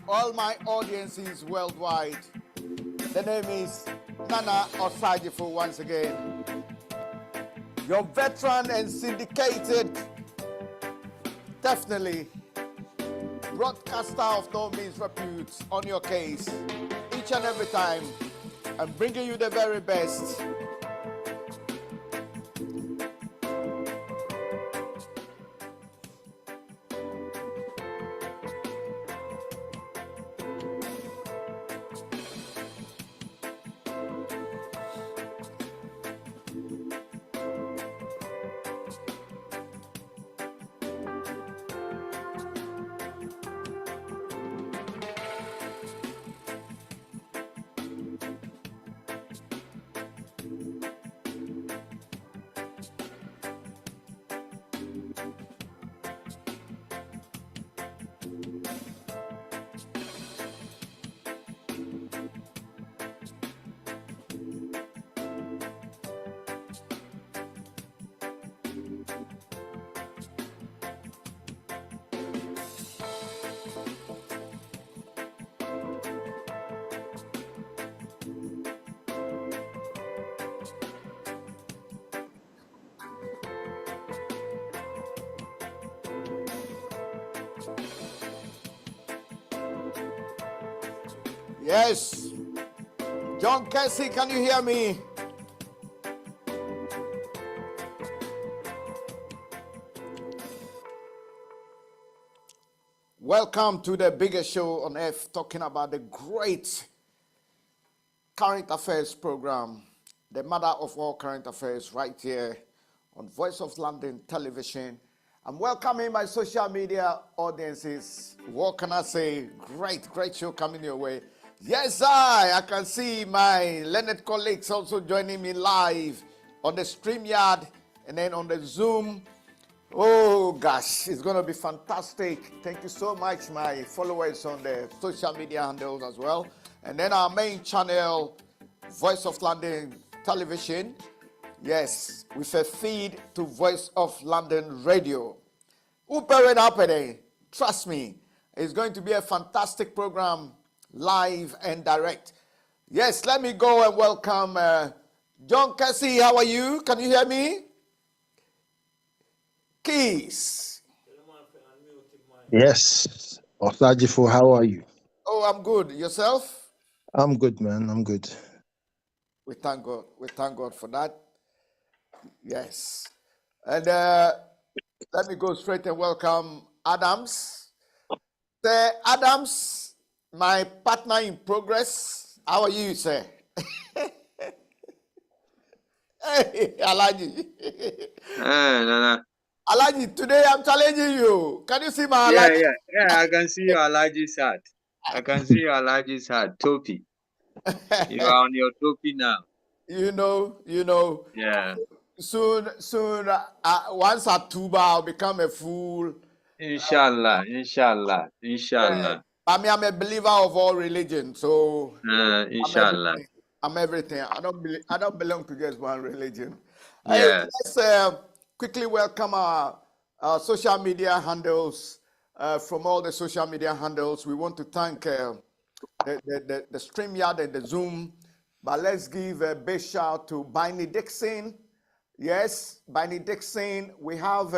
all my audiences worldwide. The name is Nana Osagyeo once again. Your veteran and syndicated, definitely broadcaster of no means repute on your case each and every time. I'm bringing you the very best. Yes. John Casey, can you hear me? Welcome to the biggest show on earth, talking about the great current affairs program, the mother of all current affairs, right here on Voice of London Television. I'm welcoming my social media audiences. What can I say? Great show coming your way. Yes, I can see my learned colleagues also joining me live on the StreamYard and then on the Zoom. Oh gosh, it's going to be fantastic. Thank you so much, my followers on the social media handles as well. And then our main channel, Voice of London Television. Yes, with a feed to Voice of London Radio. Upere happening. Trust me, it's going to be a fantastic program, live and direct. Yes, let me go and welcome John Casey. How are you? Can you hear me? Keys. Yes. Osagyeo, how are you? Oh, I'm good. Yourself? I'm good, man. I'm good. We thank God. We thank God for that. Yes. And let me go straight and welcome Adams. Sir Adams, my partner in progress. How are you, sir? Hey, Alaji. Nana. Alaji, today I'm challenging you. Can you see my Alaji? Yeah, I can see your Alaji's hat. I can see your Alaji's hat. Topi. You are on your topi now. You know. Yeah. Soon, once at Tuba, I'll become a fool. Inshallah. I mean, I'm a believer of all religions, so Inshallah. I'm everything. I don't belong to just one religion. Yeah. Let's quickly welcome our social media handles. From all the social media handles, we want to thank the StreamYard and the Zoom. But let's give a big shout to Biney Dixon. Yes, Biney Dixon. We have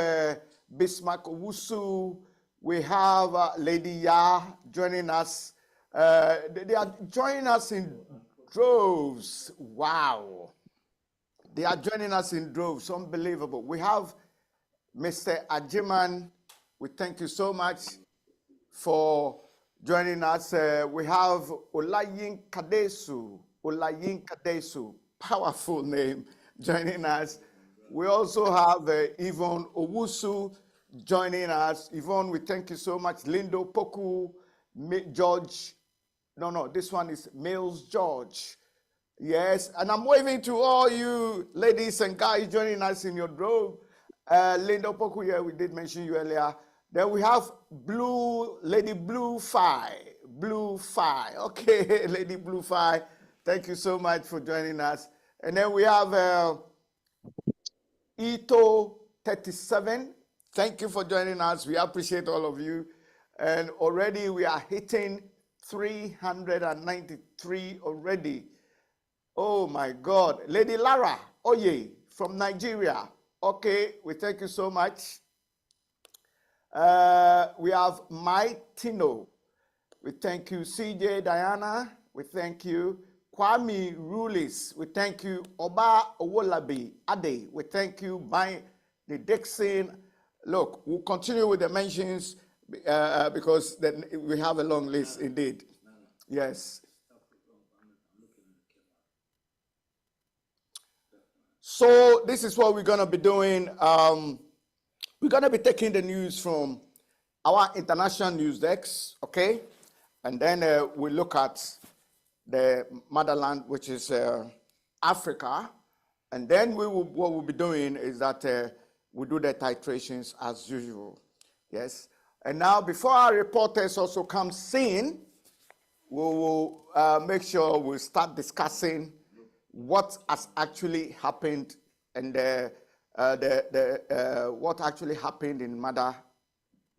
Bismarck Owusu. We have Lady Ya joining us. They are joining us in droves. Wow. They are joining us in droves. Unbelievable. We have Mr. Ajiman. We thank you so much for joining us. We have Olayin Kadesu. Powerful name, joining us. We also have Yvonne Owusu joining us. Yvonne, we thank you so much. Lindo Poku, George. No, this one is Mills George. Yes, and I'm waving to all you ladies and guys joining us in your drove. Lindo Poku, yeah, we did mention you earlier. Then we have Lady Blue Fi. Okay, Lady Blue Fi. Thank you so much for joining us. And then we have Ito 37. Thank you for joining us. We appreciate all of you. And already we are hitting 393 already. Oh my God. Lady Lara Oye from Nigeria. Okay, we thank you so much. We have Mike Tino. We thank you. CJ Diana. We thank you. Kwame Rulis. We thank you. Oba Owolabi Ade. We thank you. By the Dixon. Look, we'll continue with the mentions because then we have a long list indeed. Yes. So this is what we're going to be doing. We're going to be taking the news from our international news decks, okay? And then we look at the motherland, which is Africa. And then what we'll be doing is that we do the titrations as usual. Yes. And now, before our reporters also come in, we will make sure we start discussing what has actually happened and what actually happened in Mother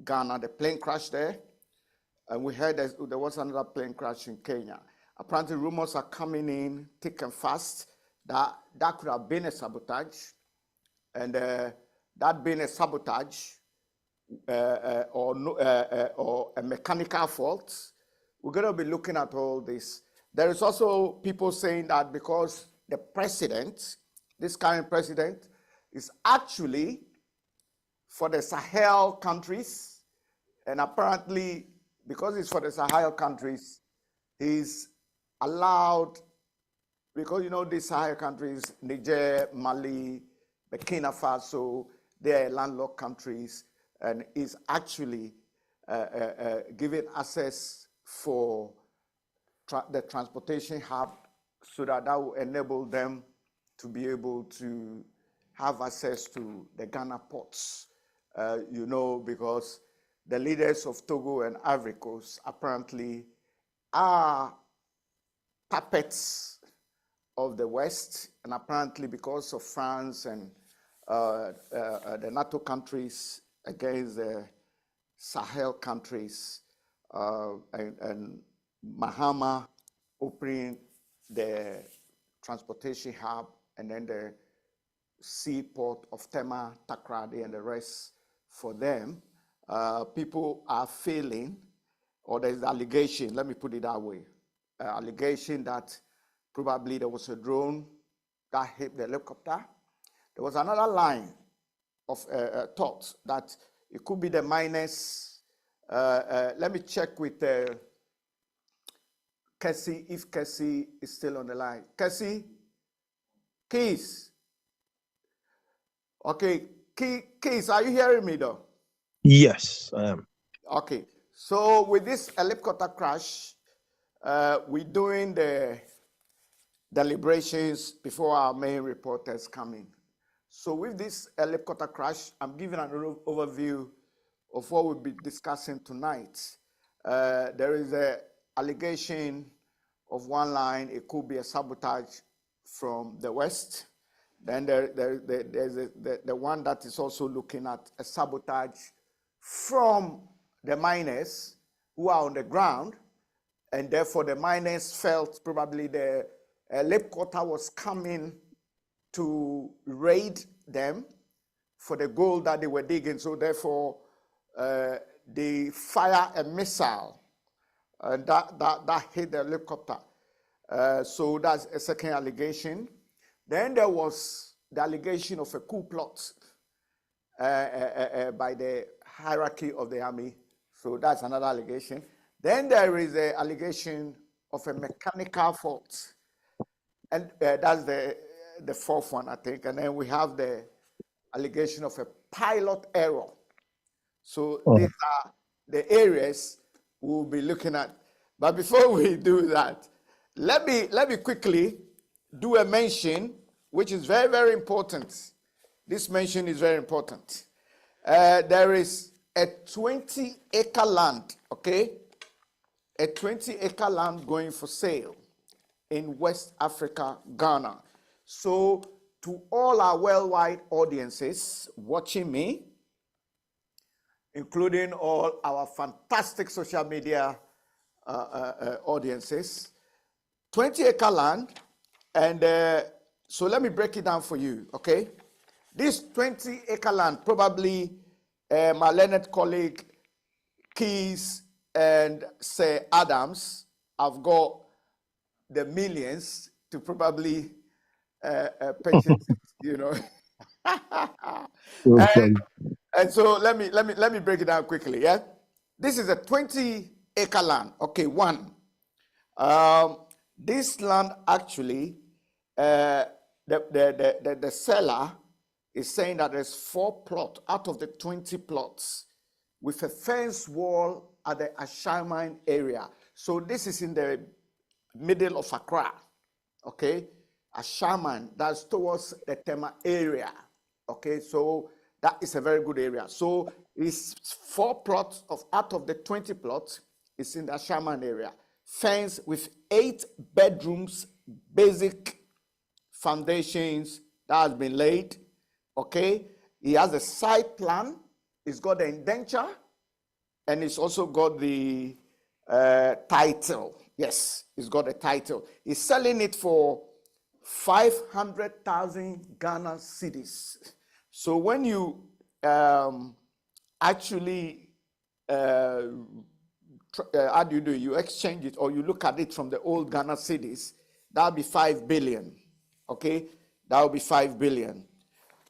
Ghana, the plane crash there. And we heard there was another plane crash in Kenya. Apparently, rumors are coming in thick and fast that that could have been a sabotage. And that being a sabotage or a mechanical fault, we're going to be looking at all this. There is also people saying that because the president, this current president, is actually for the Sahel countries, and apparently because it's for the Sahel countries, he's allowed, because you know these Sahel countries, Niger, Mali, Burkina Faso, they're landlocked countries, and is actually giving access for the transportation hub so that will enable them to be able to have access to the Ghana ports. You know, because the leaders of Togo and Ivory Coast apparently are puppets of the West, and apparently because of France and the NATO countries against the Sahel countries, and Mahama opening the transportation hub, and then the seaport of Tema, Takrady, and the rest for them, people are feeling, or there's allegation, let me put it that way, allegation that probably there was a drone that hit the helicopter. There was another line of thought that it could be the miners. Let me check with Cassie, if Cassie is still on the line. Cassie? Keys? Okay, Keys, are you hearing me though? Yes, I am. Okay, so with this helicopter crash, we're doing the deliberations before our main reporters come in. So with this helicopter crash, I'm giving an overview of what we'll be discussing tonight. There is an allegation of one line, it could be a sabotage from the West. Then there's the one that is also looking at a sabotage from the miners who are on the ground, and therefore the miners felt probably the helicopter was coming to raid them for the gold that they were digging. So therefore, they fire a missile that hit the helicopter. So that's a second allegation. Then there was the allegation of a coup plot by the hierarchy of the army. So that's another allegation. Then there is an allegation of a mechanical fault. And that's the fourth one, I think. And then we have the allegation of a pilot error. So these are the areas we'll be looking at. But before we do that, let me quickly do a mention, which is very, very important. This mention is very important. There is a 20-acre land, okay? A 20-acre land going for sale in West Africa, Ghana. So to all our worldwide audiences watching me, including all our fantastic social media audiences. 20-acre land, and so let me break it down for you, okay? This 20-acre land, probably my learned colleague Keys and Sir Adams have got the millions to probably purchase it, you know. And so let me break it down quickly. Yeah, this is a 20-acre land. Okay, one. This land actually, the seller is saying that there's 4 plots out of the 20 plots with a fence wall at the Ashaman area. So this is in the middle of Accra, okay? Ashaman, that's towards the Tema area, okay? So that is a very good area. So it's 4 plots out of the 20 plots is in the Ashaman area. Fence with 8 bedrooms, basic foundations that has been laid, okay? He has a site plan, he's got the indenture, and he's also got the title. Yes, he's got a title. He's selling it for 500,000 Ghana cedis. So when you actually, how do you do it? You exchange it or you look at it from the old Ghana cedis, that'll be 5 billion. Okay, that'll be 5 billion.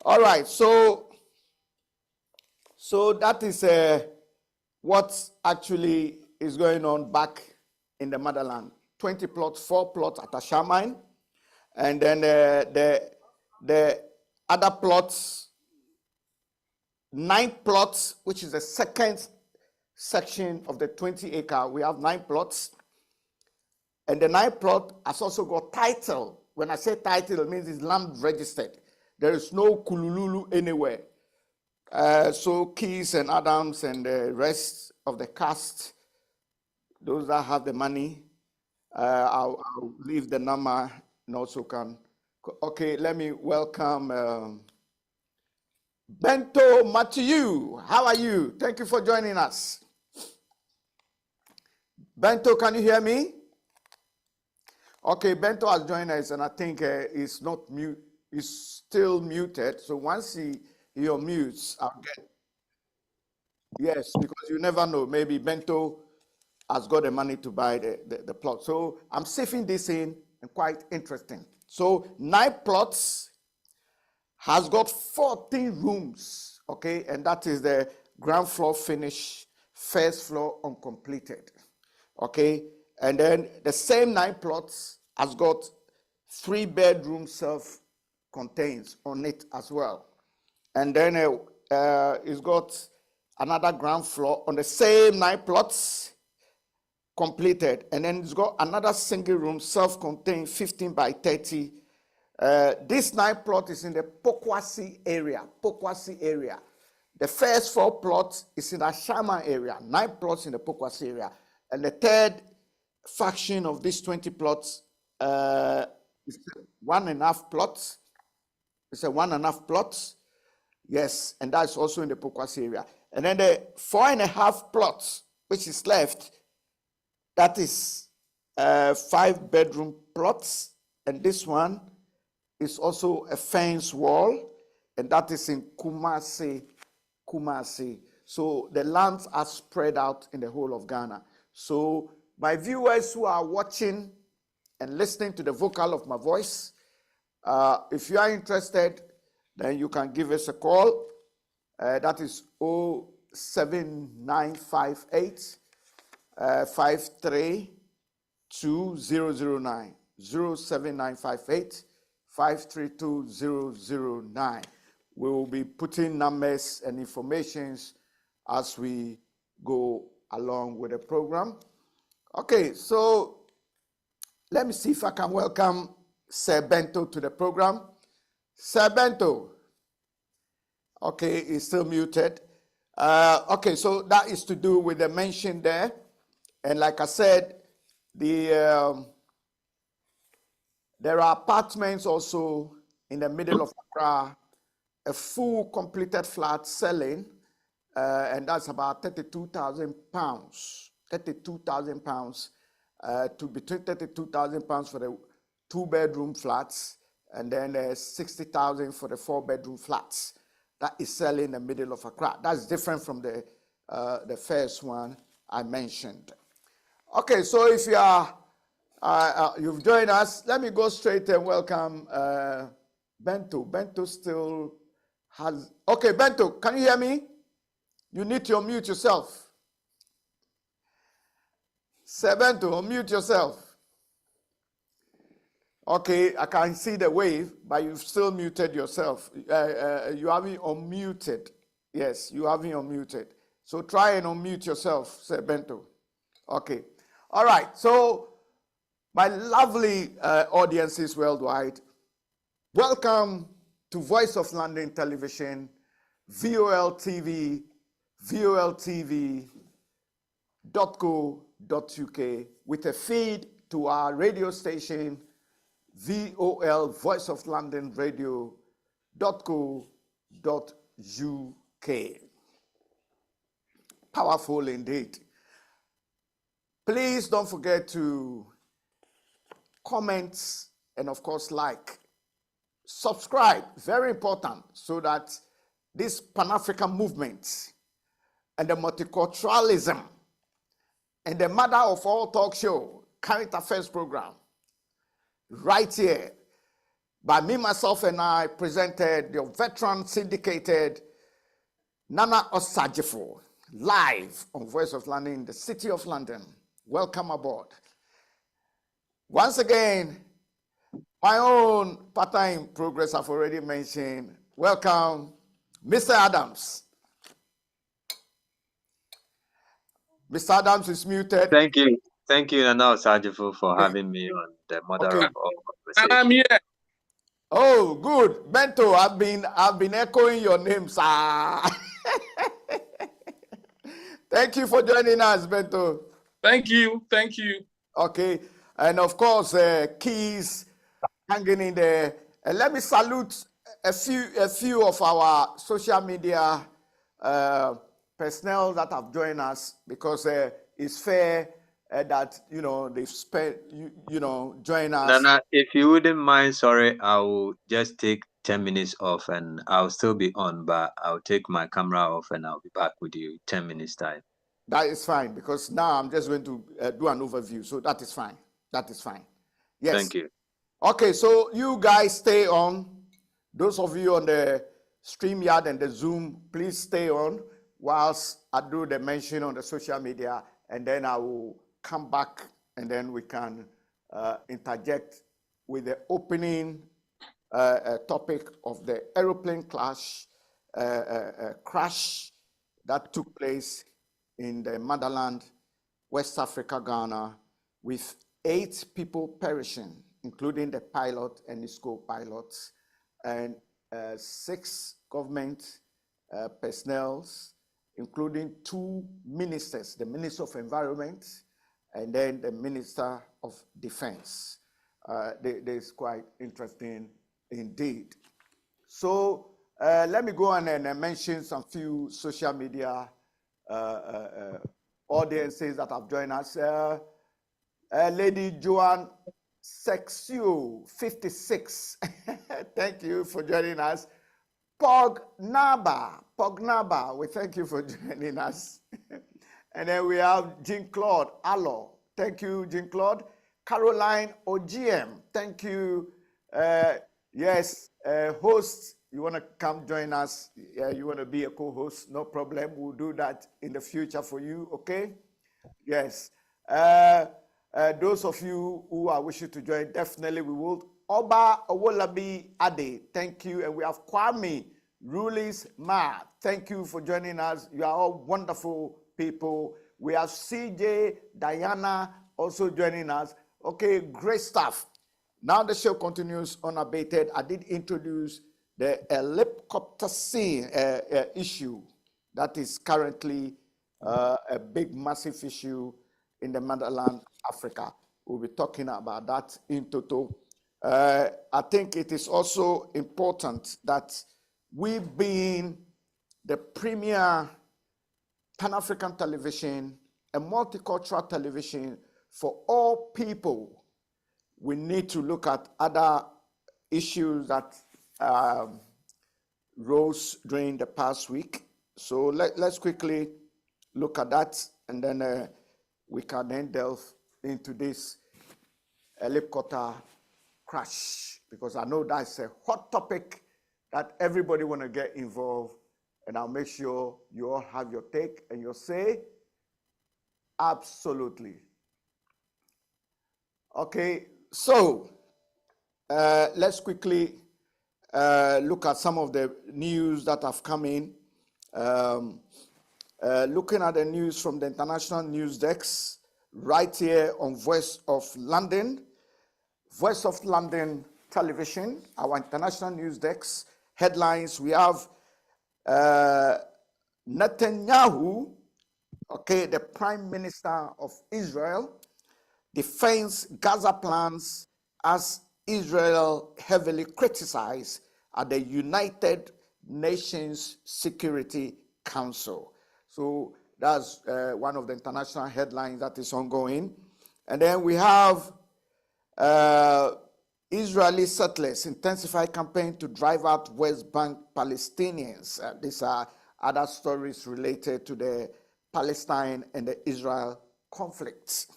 All right, so that is what actually is going on back in the motherland. 20 plots, 4 plots at Ashaman, and then the other plots, 9 plots, which is the second section of the 20-acre. We have 9 plots, and the 9 plot has also got title. When I say title, it means it's land registered. There is no kulululu anywhere. So Keys and Adams and the rest of the cast, those that have the money, I'll leave the number and also can. Okay, let me welcome Bento Matthew. How are you? Thank you for joining us. Bento, can you hear me? Okay, Bento has joined us, and I think he's not mute. He's still muted. So once he unmutes, I'll get. Yes, because you never know. Maybe Bento has got the money to buy the plot. So I'm sifting this in, and quite interesting. So 9 plots has got 14 rooms, okay, and that is the ground floor finish, first floor uncompleted, okay, and then the same 9 plots has got 3 bedroom self-contained on it as well, and then it's got another ground floor on the same 9 plots completed, and then it's got another single room self-contained 15 by 30. This 9 plot is in the Pokwasi area. The first 4 plots is in the Ashama area. 9 plots in the Pokwasi area, and the third faction of these 20 plots is 1.5 plots. It's a 1.5 plots. Yes, and that's also in the Pokwasi area. And then the 4.5 plots, which is left, that is 5 bedroom plots, and this one is also a fence wall, and that is in Kumasi. So the lands are spread out in the whole of Ghana. So my viewers who are watching and listening to the vocal of my voice, if you are interested, then you can give us a call. That is 07958 532 07958 532 We will be putting numbers and informations as we go along with the program. Okay, so let me see if I can welcome Sir Bento to the program. Sir Bento. Okay, he's still muted. Okay, so that is to do with the mention there. And like I said, there are apartments also in the middle of Accra, a full completed flat selling and that's about 32,000 pounds. 32,000 pounds, to between 32,000 pounds for the 2-bedroom flats, and then 60,000 for the 4-bedroom flats. That is selling in the middle of Accra. That's different from the first one I mentioned. Okay, so if you are you've joined us, let me go straight and welcome Bento. Bento still has. Okay, Bento, can you hear me? You need to unmute yourself. Sir Bento, unmute yourself. Okay, I can see the wave, but you've still muted yourself. You haven't unmuted. Yes, you haven't unmuted. So try and unmute yourself, Sir Bento. Okay. All right. So, my lovely audiences worldwide, welcome to Voice of London Television, VOL TV, voltv.co.uk, with a feed to our radio station, VOL, Voice of London Radio.co.uk. Powerful indeed. Please don't forget to comment and, of course, like. Subscribe, very important, so that this Pan-African movement and the multiculturalism and the mother of all talk show, current affairs program, right here, by me, myself, and I presented your veteran syndicated Nana Osagyeo live on Voice of London in the City of London. Welcome aboard. Once again, my own part-time progress I've already mentioned. Welcome, Mr. Adams. Mr. Adams is muted. Thank you. Thank you, Nana Osagyeo, for having me on the mother Okay. of all conversations. I'm here. Oh, good. Bento, I've been echoing your name, sir. Thank you for joining us, Bento. Thank you. Thank you. Okay. And of course, Keys hanging in there. And let me salute a few of our social media personnel that have joined us, because it's fair that they've spent join us. Nana, if you wouldn't mind, sorry, I will just take 10 minutes off and I'll still be on, but I'll take my camera off and I'll be back with you 10 minutes time. That is fine, because now I'm just going to do an overview, so that is fine. That is fine. Yes. Thank you. Okay, so you guys stay on. Those of you on the StreamYard and the Zoom, please stay on whilst I do the mention on the social media, and then I will come back and then we can interject with the opening topic of the aeroplane crash that took place in the motherland, West Africa, Ghana, with 8 people perishing, including the pilot and his co-pilots, and 6 government personnel, including 2 ministers, the Minister of Environment and then the Minister of Defense. This is quite interesting indeed. So let me go on and mention some few social media audiences that have joined us. Lady Joanne Sexio 56, thank you for joining us. Pognaba, we thank you for joining us. And then we have Jean-Claude Allo, thank you, Jean-Claude. Caroline OGM, thank you. Yes, host, you want to come join us? You want to be a co-host? No problem, we'll do that in the future for you, okay? Yes. Those of you who are wishing to join, definitely we will. Oba Owolabi Ade, thank you. And we have Kwame Rulis Ma, thank you for joining us. You are all wonderful people. We have CJ Diana also joining us. Okay, great stuff. Now the show continues unabated. I did introduce the helicopter scene issue that is currently a big, massive issue in the motherland, Africa. We'll be talking about that in total. I think it is also important that we, being the premier Pan-African television, a multicultural television for all people. We need to look at other issues that rose during the past week. So let's quickly look at that, and then we can then delve into this helicopter crash, because I know that's a hot topic that everybody want to get involved, and I'll make sure you all have your take and your say. Absolutely. Okay, so let's quickly look at some of the news that have come in. Looking at the news from the international news desk, right here on Voice of London Television, our international news desk. Headlines, we have Netanyahu, okay, the Prime Minister of Israel, defends Gaza plans as Israel heavily criticized at the United Nations Security Council. So that's one of the international headlines that is ongoing. And then we have Israeli settlers intensify campaign to drive out West Bank Palestinians. These are other stories related to the Palestine and the Israel conflict.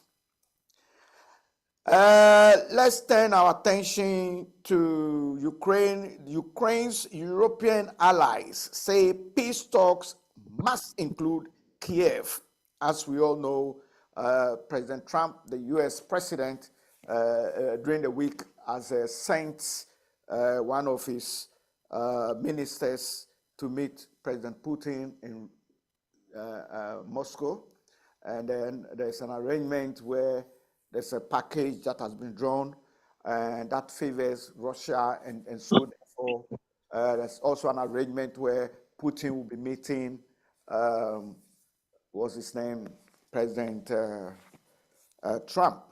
Let's turn our attention to Ukraine. Ukraine's European allies say peace talks must include Kiev. As we all know, President Trump, the US president, during the week has sent one of his ministers to meet President Putin in Moscow. And then there's an arrangement where there's a package that has been drawn and that favors Russia, and so therefore there's also an arrangement where Putin will be meeting, what's his name, President Trump.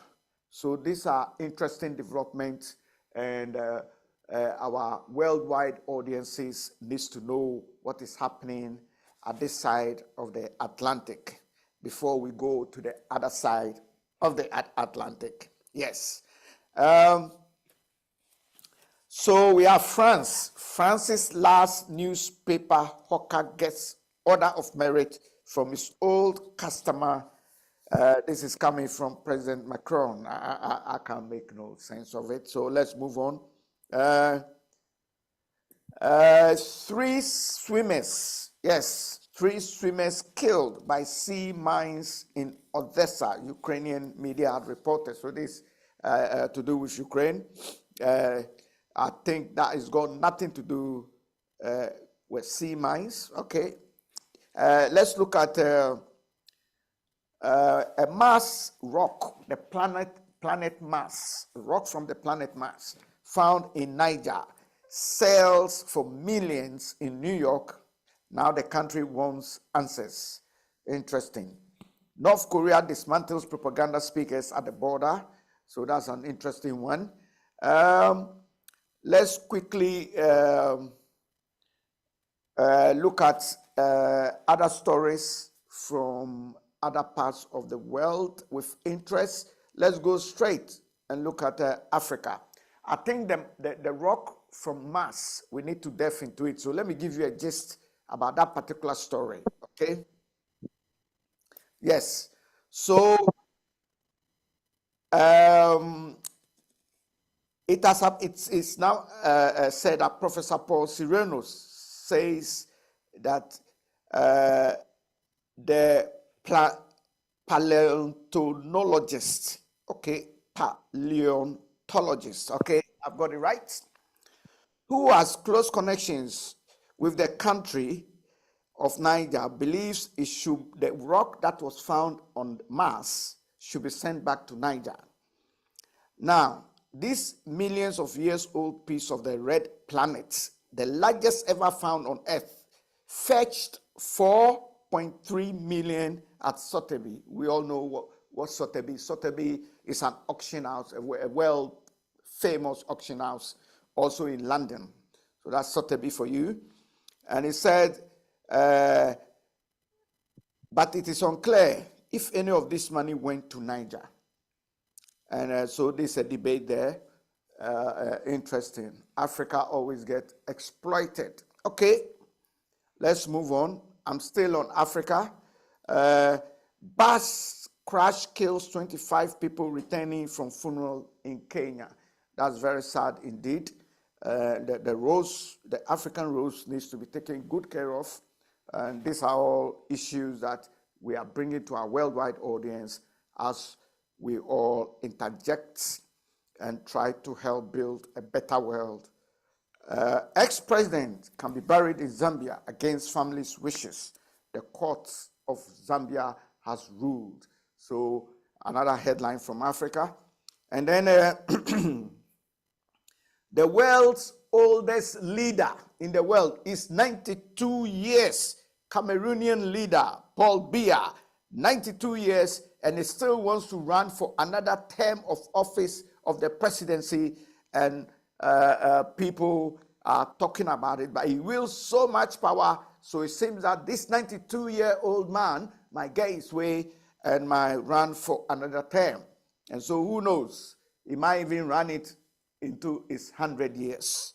So these are interesting developments, and our worldwide audiences needs to know what is happening at this side of the Atlantic before we go to the other side of the Atlantic. Yes. So we have France. France's last newspaper hawker gets order of merit from his old customer. This is coming from President Macron. I can't make no sense of it. So let's move on. 3 swimmers, yes, 3 swimmers killed by sea mines in Odessa, Ukrainian media have reported. So this to do with Ukraine. I think that has got nothing to do with sea mines. Okay. Let's look at a Mars rock, the planet Mars, rock from the planet Mars, found in Niger, sells for millions in New York. Now the country wants answers. Interesting. North Korea dismantles propaganda speakers at the border. So that's an interesting one. Let's quickly look at other stories from other parts of the world with interest. Let's go straight and look at Africa. I think the rock from Mars, we need to delve into it. So let me give you a gist about that particular story, okay? Yes, so it's now said that Professor Paul Sirenos says that the paleontologist, okay, paleontologist, okay, I've got it right, who has close connections with the country of Niger, believes the rock that was found on Mars should be sent back to Niger. Now, this millions of years old piece of the red planet, the largest ever found on Earth, fetched 4.3 million at Sotheby. We all know what Sotheby is. Sotheby is an auction house, a world famous auction house, also in London. So that's Sotheby for you. And he said, but it is unclear if any of this money went to Niger. And so there's a debate there. Interesting. Africa always gets exploited. Okay, let's move on. I'm still on Africa. Bus crash kills 25 people returning from funeral in Kenya. That's very sad indeed. The African roads needs to be taken good care of. And these are all issues that we are bringing to our worldwide audience as we all interject and try to help build a better world. Ex-president can be buried in Zambia against family's wishes. The courts of Zambia has ruled. So another headline from Africa. And then the world's oldest leader in the world is 92 years. Cameroonian leader Paul Biya, 92 years, and he still wants to run for another term of office of the presidency, and people are talking about it, but he wields so much power, so it seems that this 92-year-old man might get his way and might run for another term. And so who knows, he might even run it into his 100 years.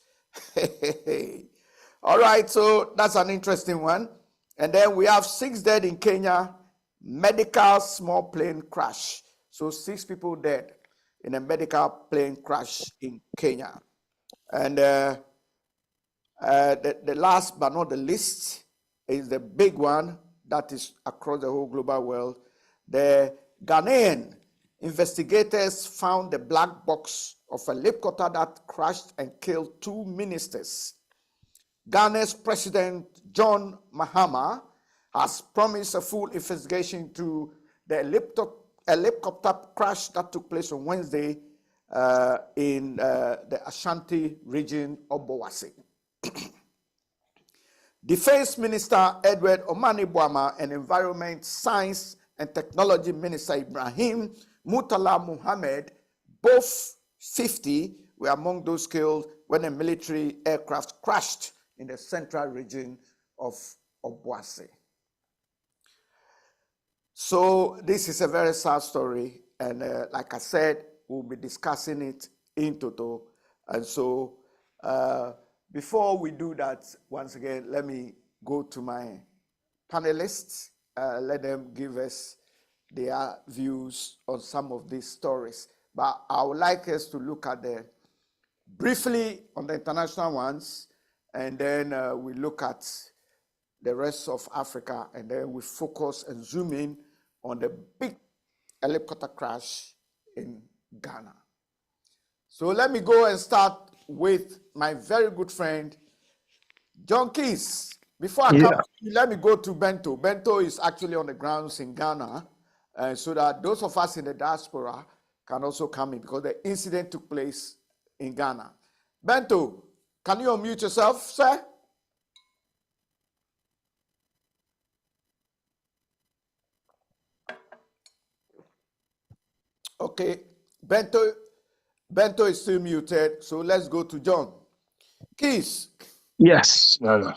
All right, so that's an interesting one. And then we have 6 dead in Kenya, medical small plane crash. So 6 people dead in a medical plane crash in Kenya. And the last but not the least is the big one that is across the whole global world. The Ghanaian investigators found the black box of a helicopter that crashed and killed 2 ministers. Ghana's President John Mahama has promised a full investigation to the helicopter crash that took place on Wednesday in the Ashanti region of Bowase. Defense Minister Edward Omani-Boama and Environment, Science and Technology Minister Ibrahim Murtala Muhammad, both 50, were among those killed when a military aircraft crashed in the central region of Bowase. So this is a very sad story, and like I said, we'll be discussing it in total. And so before we do that, once again, let me go to my panelists, let them give us their views on some of these stories. But I would like us to look at briefly on the international ones, and then we look at the rest of Africa, and then we focus and zoom in on the big helicopter crash in Ghana. So let me go and start with my very good friend, John Keys. Before I come to you, let me go to Bento. Bento is actually on the grounds in Ghana, so that those of us in the diaspora can also come in, because the incident took place in Ghana. Bento, can you unmute yourself, sir? Okay, Bento is still muted, so let's go to John. Keys. Yes. No.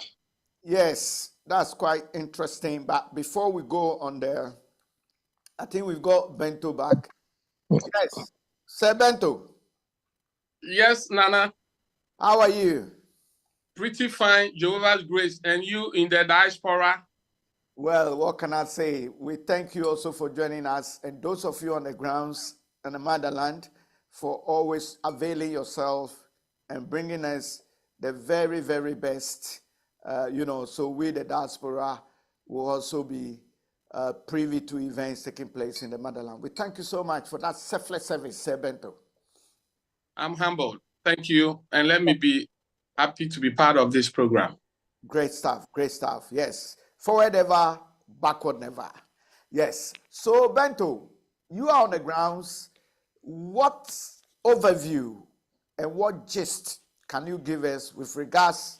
Yes, that's quite interesting. But before we go on there, I think we've got Bento back. Yes, Sir Bento. Yes, Nana. How are you? Pretty fine, Jehovah's grace. And you in the diaspora? Well, what can I say? We thank you also for joining us, and those of you on the grounds in the motherland, for always availing yourself and bringing us the very, very best. So we, the diaspora, will also be privy to events taking place in the motherland. We thank you so much for that selfless service, Sir Bento. I'm humbled. Thank you. And let me be happy to be part of this program. Great stuff, great stuff. Yes. Forward ever, backward never. Yes. So, Bento, you are on the grounds. What overview and what gist can you give us with regards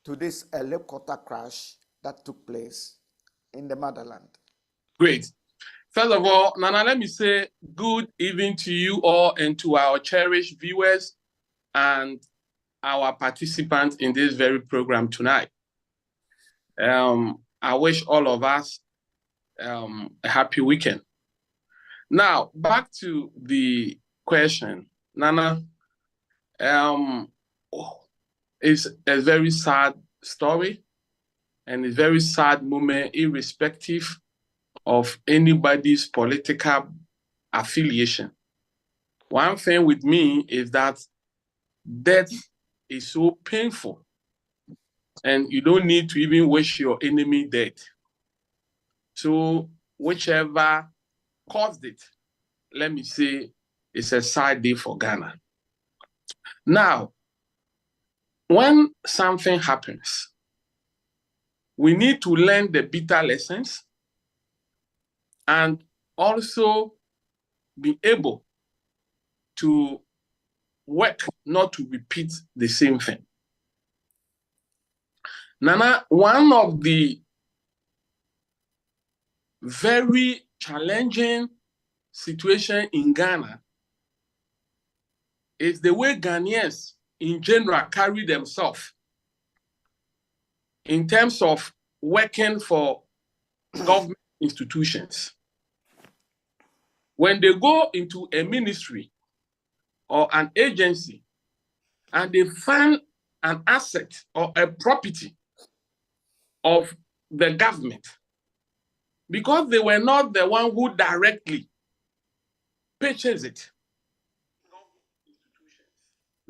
to this helicopter crash that took place in the motherland? Great. First of all, Nana, let me say good evening to you all and to our cherished viewers and our participants in this very program tonight. I wish all of us a happy weekend. Now, back to the question, Nana. It's a very sad story and a very sad moment, irrespective of anybody's political affiliation. One thing with me is that death is so painful, and you don't need to even wish your enemy dead. So whichever caused it, let me say, it's a sad day for Ghana. Now, when something happens, we need to learn the bitter lessons and also be able to work not to repeat the same thing. Nana, one of the very challenging situation in Ghana is the way Ghanaians in general carry themselves in terms of working for government institutions. When they go into a ministry or an agency and they find an asset or a property of the government, because they were not the one who directly purchased it,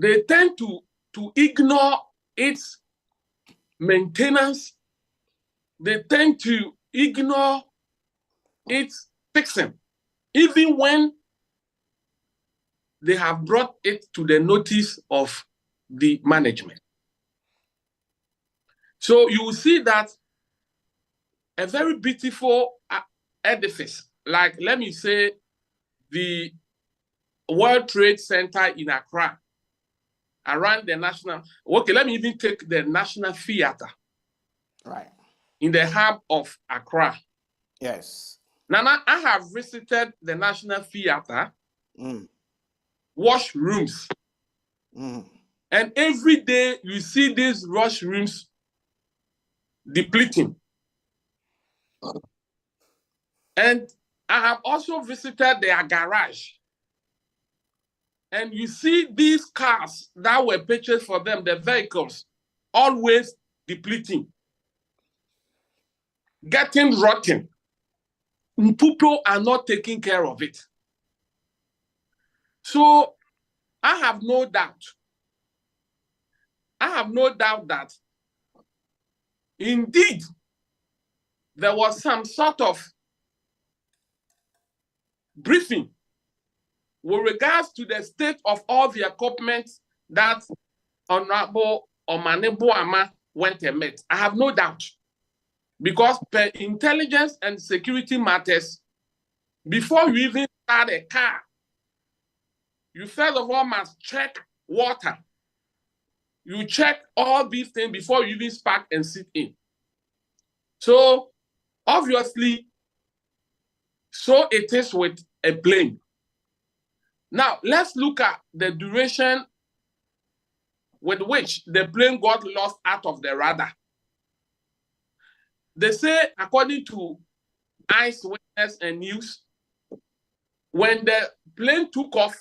they tend to ignore its maintenance. They tend to ignore its fixing, even when they have brought it to the notice of the management. So you will see that a very beautiful edifice, like, let me say, the World Trade Center in Accra, around the national, okay, let me even take the National Theatre. Right. In the hub of Accra. Yes. Nana, I have visited the National Theatre, washrooms. And every day you see these washrooms depleting. And I have also visited their garage. And you see these cars that were purchased for them, the vehicles, always depleting, getting rotten. People are not taking care of it. So I have no doubt that indeed there was some sort of briefing with regards to the state of all the equipment that Honorable Omanebo Ama went and met. I have no doubt. Because per intelligence and security matters, before you even start a car, you first of all must check water. You check all these things before you even spark and sit in. So obviously, so it is with a plane. Now, let's look at the duration with which the plane got lost out of the radar. They say, according to eyewitness and news, when the plane took off,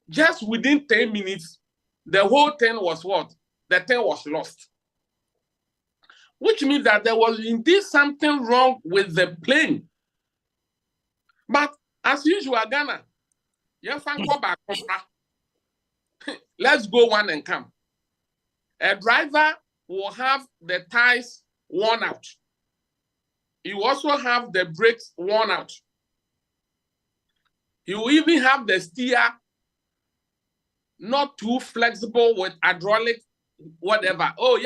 just within 10 minutes, the whole thing was what? The thing was lost. Which means that there was indeed something wrong with the plane. But as usual, Ghana, let's go one and come. A driver will have the tires worn out. He will also have the brakes worn out. He will even have the steer not too flexible with hydraulic, whatever. Oh,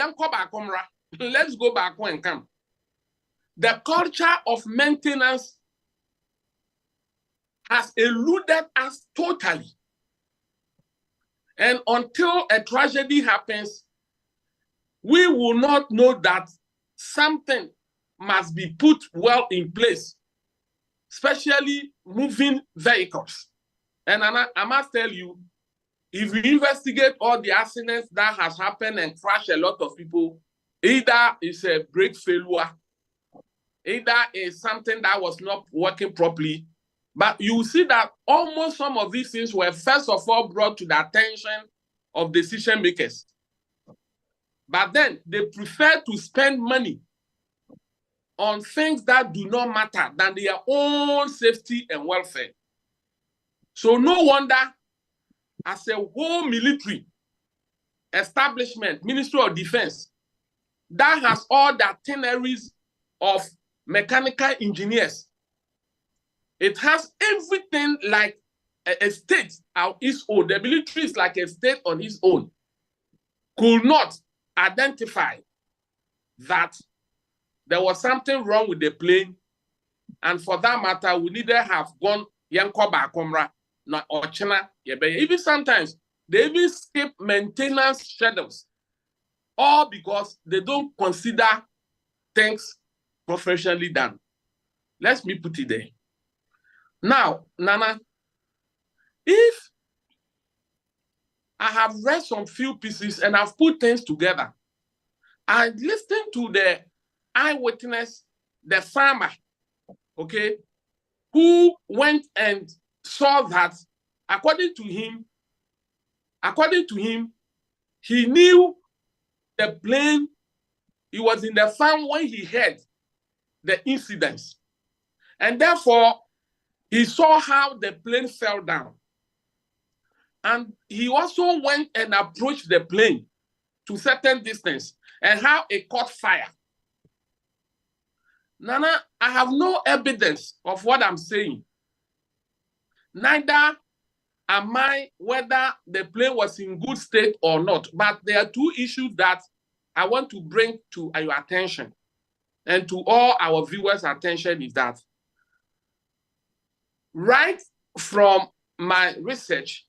let's go back and come. The culture of maintenance has eluded us totally. And until a tragedy happens, we will not know that something must be put well in place, especially moving vehicles. And I must tell you, if you investigate all the accidents that has happened and crashed a lot of people, either it's a brake failure either is something that was not working properly. But you see that almost some of these things were first of all brought to the attention of decision makers. But then they prefer to spend money on things that do not matter than their own safety and welfare. So no wonder, as a whole military establishment, Ministry of Defense, that has all the itineraries of mechanical engineers. It has everything like a state on its own. The military is like a state on its own. Could not identify that there was something wrong with the plane, and for that matter, we needed have gone Yankoba Komra or China. Even sometimes they even skip maintenance schedules, all because they don't consider things professionally done. Let me put it there. Now, Nana, if I have read some few pieces and I've put things together, I listened to the eyewitness, the farmer, okay, who went and saw that according to him, he knew the plane, he was in the farm when he heard the incidents. And therefore, he saw how the plane fell down. And he also went and approached the plane to certain distance and how it caught fire. Nana, I have no evidence of what I'm saying. Neither am I whether the plane was in good state or not. But there are two issues that I want to bring to your attention and to all our viewers' attention is that right from my research,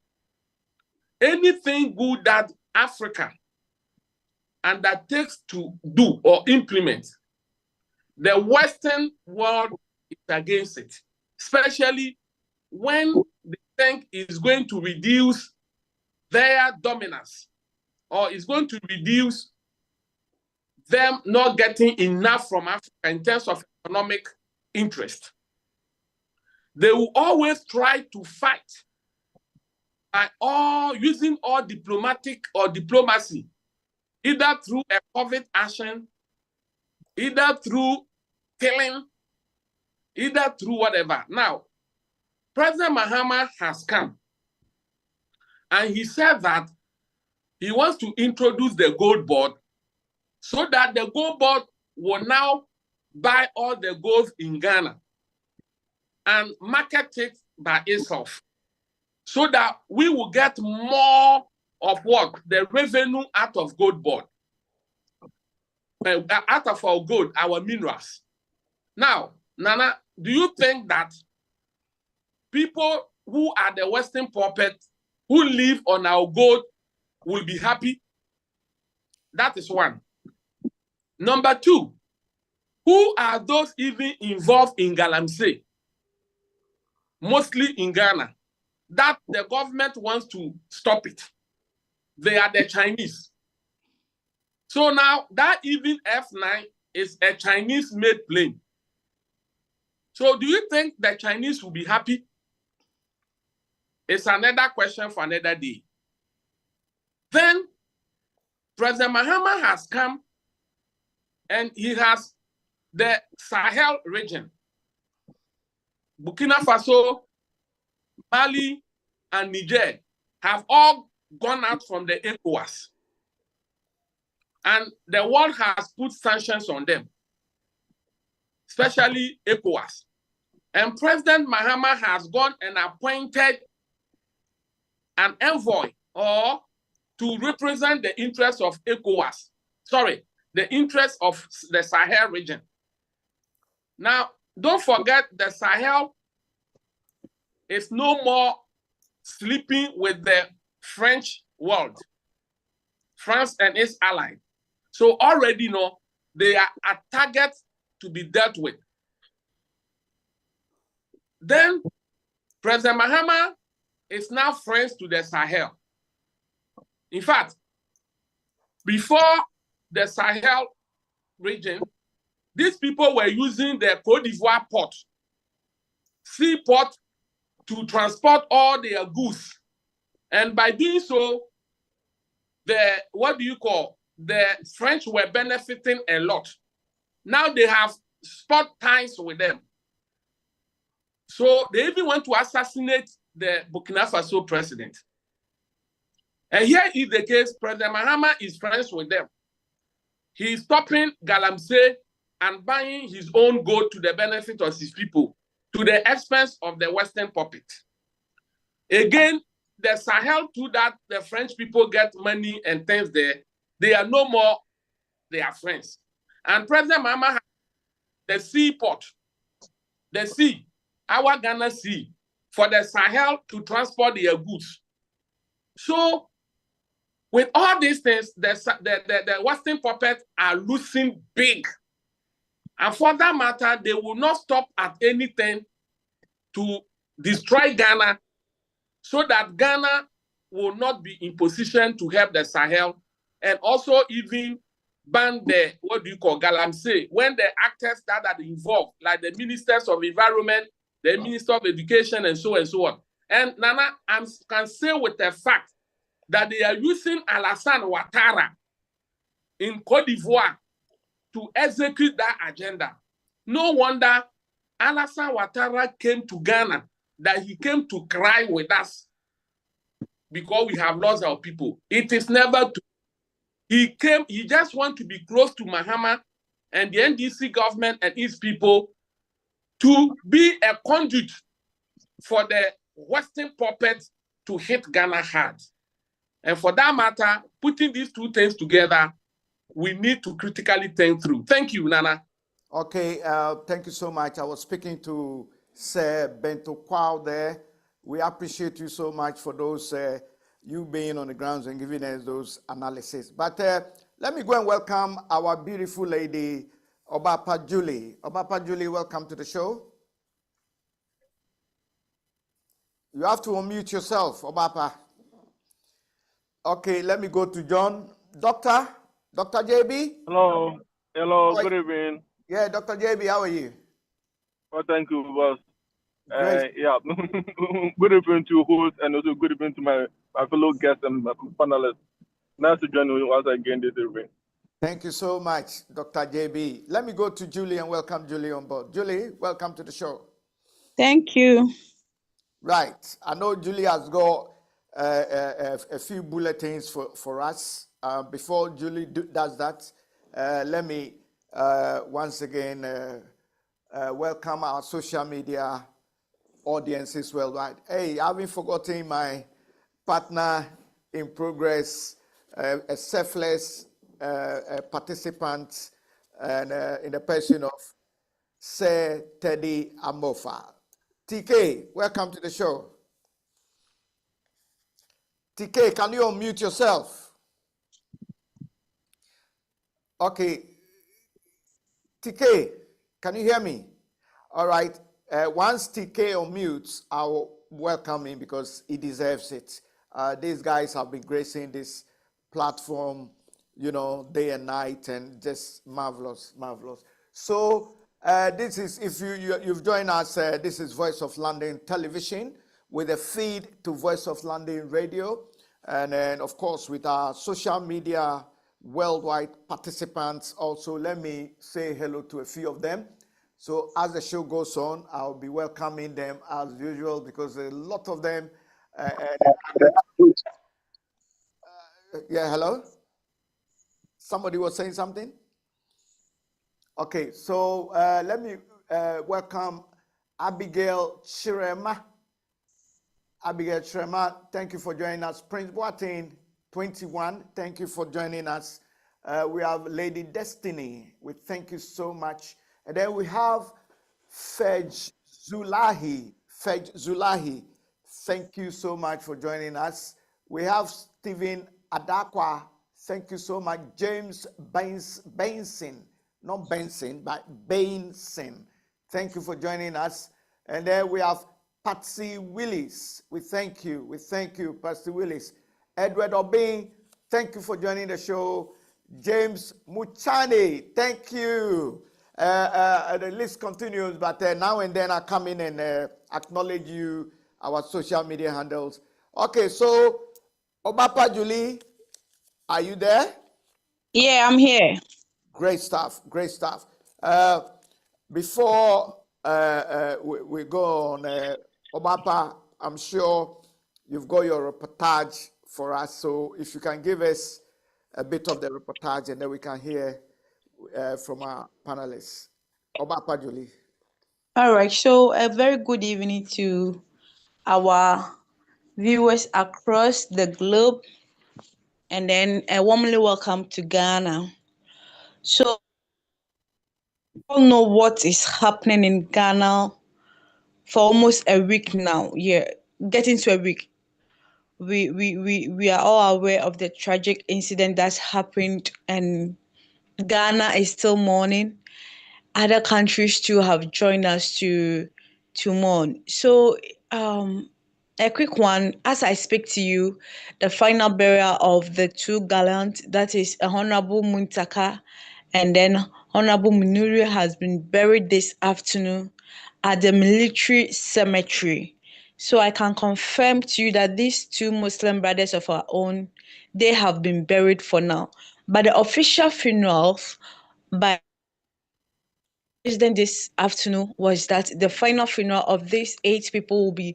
anything good that Africa undertakes to do or implement, the Western world is against it, especially when they think it's going to reduce their dominance or is going to reduce them not getting enough from Africa in terms of economic interest. They will always try to fight by using all diplomatic or diplomacy, either through a COVID action, either through killing, either through whatever. Now, President Mahama has come and he said that he wants to introduce the gold board so that the gold board will now buy all the gold in Ghana and market it by itself so that we will get more of what? The revenue out of gold board, out of our gold, our minerals. Now, Nana, do you think that people who are the Western puppets who live on our gold will be happy? That is one. Number two, who are those even involved in Galamsey, mostly in Ghana, that the government wants to stop it? They are the Chinese. So now that even F9 is a Chinese-made plane. So do you think the Chinese will be happy? It's another question for another day. Then President Mahama has come and he has the Sahel region. Burkina Faso, Mali, and Niger have all gone out from the ECOWAS. And the world has put sanctions on them, especially ECOWAS. And President Mahama has gone and appointed an envoy or to represent the interests of ECOWAS. Sorry, the interests of the Sahel region. Now, don't forget the Sahel is no more sleeping with the French world, France and its allies. So already, they are a target to be dealt with. Then President Mahama is now friends to the Sahel. In fact, before the Sahel region these people were using the Cote d'Ivoire port, seaport, to transport all their goods. And by doing so, the French were benefiting a lot. Now they have spot ties with them. So they even want to assassinate the Burkina Faso president. And here is the case, President Mahama is friends with them. He is stopping Galamsey and buying his own gold to the benefit of his people, to the expense of the Western puppet. Again, the Sahel, to that the French people get money and things there, they are no more their friends. And President Mahama has the seaport, the sea, our Ghana Sea, for the Sahel to transport their goods. So, with all these things, the Western puppets are losing big. And for that matter, they will not stop at anything to destroy Ghana so that Ghana will not be in position to help the Sahel, and also even ban the, Galamsey, when the actors that are involved, like the ministers of environment, the minister of education, and so on. And Nana, I can say with the fact that they are using Alassane Ouattara in Cote d'Ivoire to execute that agenda. No wonder Alassane Ouattara came to Ghana, that he came to cry with us because we have lost our people. It is never to. He just wants to be close to Mahama and the NDC government and its people to be a conduit for the Western puppets to hit Ghana hard. And for that matter, putting these two things together, we need to critically think through. Thank you, Nana. Okay, thank you so much. I was speaking to Sir Bento Kwao there. We appreciate you so much for those, you being on the grounds and giving us those analysis. But let me go and welcome our beautiful lady, Obapa Julie. Obapa Julie, welcome to the show. You have to unmute yourself, Obapa. Okay, let me go to John. Dr. JB? Hello. Hello, good evening. Yeah, Dr. JB, how are you? Oh, thank you, boss. Great. Yeah, good evening to you, host, and also good evening to my fellow guests and my panelists. Nice to join you once again this evening. Thank you so much, Dr. JB. Let me go to Julie and welcome Julie on board. Julie, welcome to the show. Thank you. Right. I know Julie has got a few bulletins for us. Before Julie does that, let me once again welcome our social media audiences worldwide. Hey, I haven't forgotten my partner in progress, a selfless participant, and in the person of Sir Teddy Amofa. TK, welcome to the show. TK, can you unmute yourself? Okay. TK, can you hear me? All right. Once TK unmutes, I'll welcome him because he deserves it. These guys have been gracing this platform, day and night, and just marvelous, marvelous. So this is, if you've joined us, this is Voice of London Television with a feed to Voice of London Radio. And then, of course, with our social media worldwide participants also. Let me say hello to a few of them. So as the show goes on, I'll be welcoming them as usual because a lot of them. Yeah, hello? Somebody was saying something? Okay, so let me welcome Abigail Chirema. Abigail Chirema, thank you for joining us. Prince Boateng, 21, thank you for joining us. We have Lady Destiny, we thank you so much. And then we have Fej Zulahi, thank you so much for joining us. We have Stephen Adakwa, thank you so much. James Benson, not Benson, but Bainson, thank you for joining us. And then we have Patsy Willis, we thank you, Patsy Willis. Edward Obing, thank you for joining the show. James Muchani, thank you. The list continues, but now and then I come in and acknowledge you, our social media handles. Okay, so Obapa Julie, are you there? Yeah, I'm here. Great stuff, great stuff. Before we go on, Obapa, I'm sure you've got your reportage for us. So if you can give us a bit of the reportage and then we can hear from our panelists. Obapa Julie. All right. So, a very good evening to our viewers across the globe, and then a warmly welcome to Ghana. So, all know what is happening in Ghana for almost a week now. Yeah, getting to a week. We are all aware of the tragic incident that's happened, and Ghana is still mourning. Other countries too have joined us to mourn. So a quick one, as I speak to you, the final burial of the two gallant, that is Honorable Muntaka and then Honorable Munuri, has been buried this afternoon at the military cemetery. So I can confirm to you that these two Muslim brothers of our own, they have been buried for now. But the official funerals by president this afternoon was that the final funeral of these 8 people will be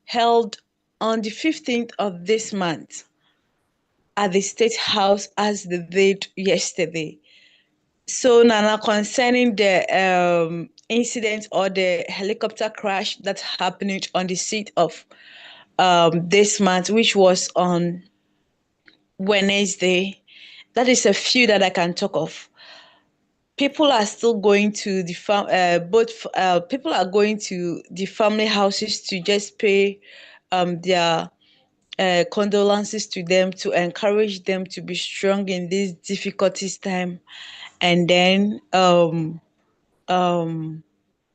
held on the 15th of this month at the State House as they did yesterday. So, Nana, concerning the incident or the helicopter crash that happened on the 6th of this month, which was on Wednesday, that is a few that I can talk of. People are still going to the people are going to the family houses to just pay their condolences to them, to encourage them to be strong in this difficulties time, and then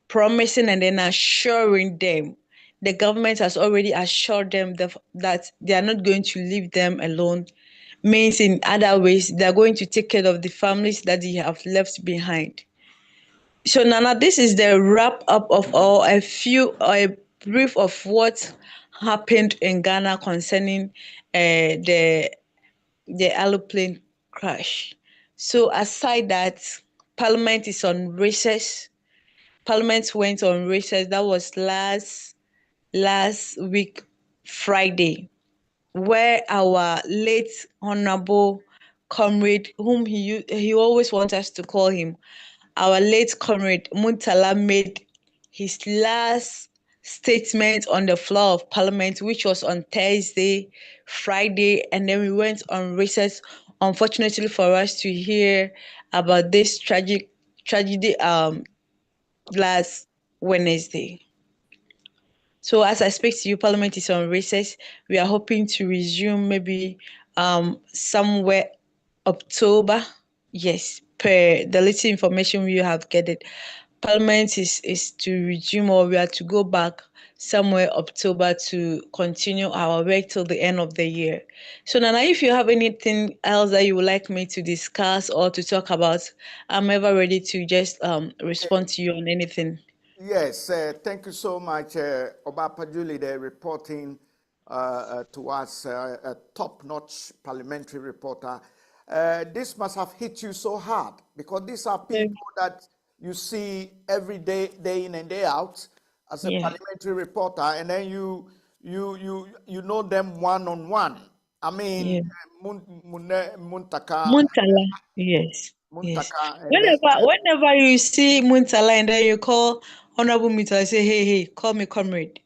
promising and then assuring them. The government has already assured them that they are not going to leave them alone. Means in other ways, they are going to take care of the families that they have left behind. So, Nana, this is the wrap up of a brief of what happened in Ghana concerning the aeroplane crash. So, aside that, Parliament is on recess. Parliament went on recess. That was last week, Friday, where our late honorable comrade, whom he always wants us to call him, our late comrade Muntala, made his last statement on the floor of Parliament, which was on Thursday, Friday, and then we went on recess, unfortunately for us, to hear about this tragedy last Wednesday. So as I speak to you, Parliament is on recess. We are hoping to resume maybe somewhere October. Yes, per the little information we have gathered. Parliament is to resume, or we are to go back somewhere October to continue our work till the end of the year. So Nana, if you have anything else that you would like me to discuss or to talk about, I'm ever ready to just respond to you on anything. Yes, thank you so much, Obapa Julie, the reporting to us, a top-notch parliamentary reporter. This must have hit you so hard because these are people that you see every day, day in and day out, as a parliamentary reporter, and then you know them one-on-one. I mean, Muntaka, Muntala, yes. Muntaka, and then Whenever you see Muntala and then you call Honorable Muntala, say, hey, call me comrade.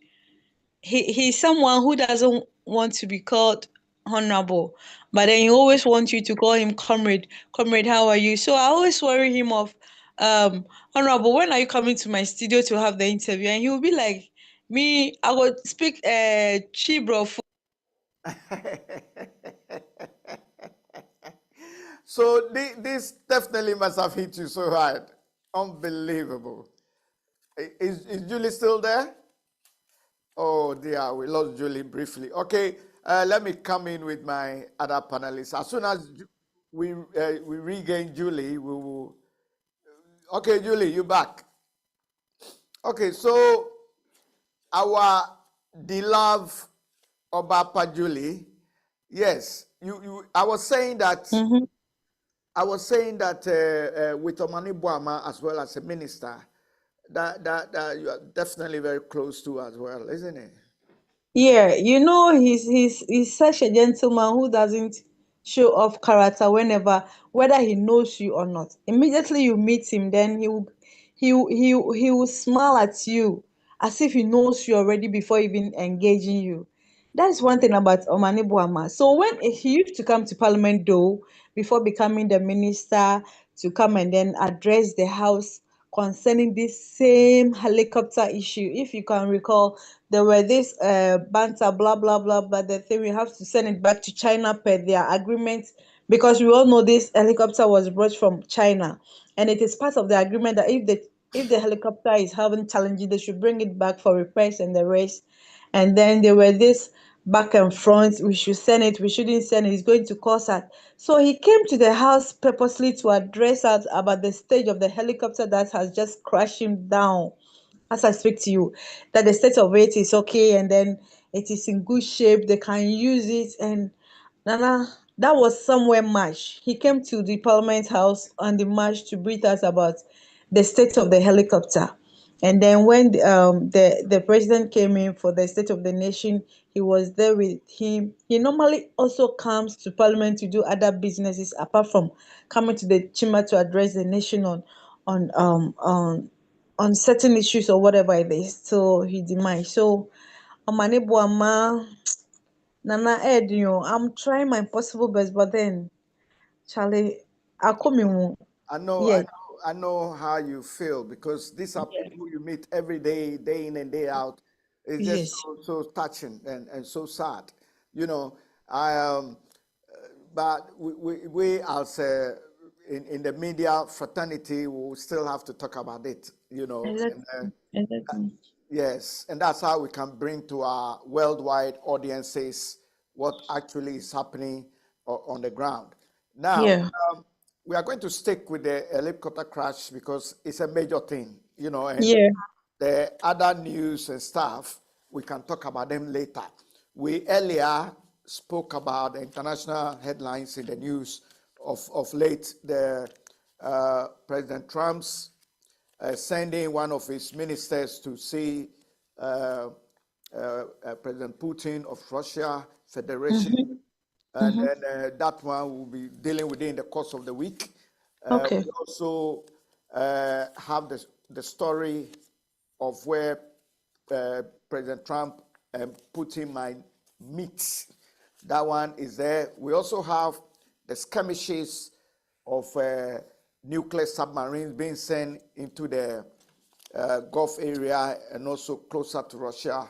He's someone who doesn't want to be called honorable, but then he always wants you to call him comrade. Comrade, how are you? So I always worry him of, honorable, when are you coming to my studio to have the interview? And he will be like, me, I would speak Chibro. So this definitely must have hit you so hard. Unbelievable. Is Julie still there? Oh dear, we lost Julie briefly. Okay, let me come in with my other panelists. As soon as we regain Julie, we will Okay, Julie, you back. Okay, so our beloved Obapa Julie, yes, I was saying that Mm-hmm. with Omani Boama as well as a minister, that you are definitely very close to as well, isn't it? Yeah, he's such a gentleman who doesn't show off character whenever, whether he knows you or not. Immediately you meet him, then he will smile at you as if he knows you already before even engaging you. That's one thing about Omani Buama. So when he used to come to Parliament, though, before becoming the minister, to come and then address the House concerning this same helicopter issue. If you can recall, there were this banter, blah blah blah, but the thing we have to send it back to China per their agreement, because we all know this helicopter was brought from China, and it is part of the agreement that if the helicopter is having challenges, they should bring it back for repairs and the rest. And then there were this back and front, we should send it, we shouldn't send it, it's going to cause us. So he came to the house purposely to address us about the stage of the helicopter that has just crashed him down as I speak to you, that the state of it is okay, and then it is in good shape, they can use it. And Nana, that was somewhere March. He came to the Parliament House on the March to brief us about the state of the helicopter. And then when the president came in for the State of the Nation, he was there with him. He normally also comes to Parliament to do other businesses apart from coming to the chamber to address the nation on um on on certain issues or whatever it is. So he demise. So Omani Buama, Nana Ed, I'm trying my possible best, but then Charlie, I come in. I know, I Yes, know, I know how you feel because these are yes, people you meet every day, day in and day out. It's just yes. so touching and so sad, you know. I but we as in the media fraternity will still have to talk about it, you know. And Exactly. Exactly. yes, and that's how we can bring to our worldwide audiences what actually is happening on the ground. Now, Yeah. we are going to stick with the helicopter crash because it's a major thing, you know, and Yeah. the other news and stuff, we can talk about them later. We earlier spoke about the international headlines in the news of late, the President Trump's sending one of his ministers to see President Putin of Russia Federation, Mm-hmm. and Mm-hmm. then that one will be dealing with it in the course of the week. Okay. We also have the story of where President Trump and Putin might meet. That one is there. We also have the skirmishes of nuclear submarines being sent into the Gulf area and also closer to Russia.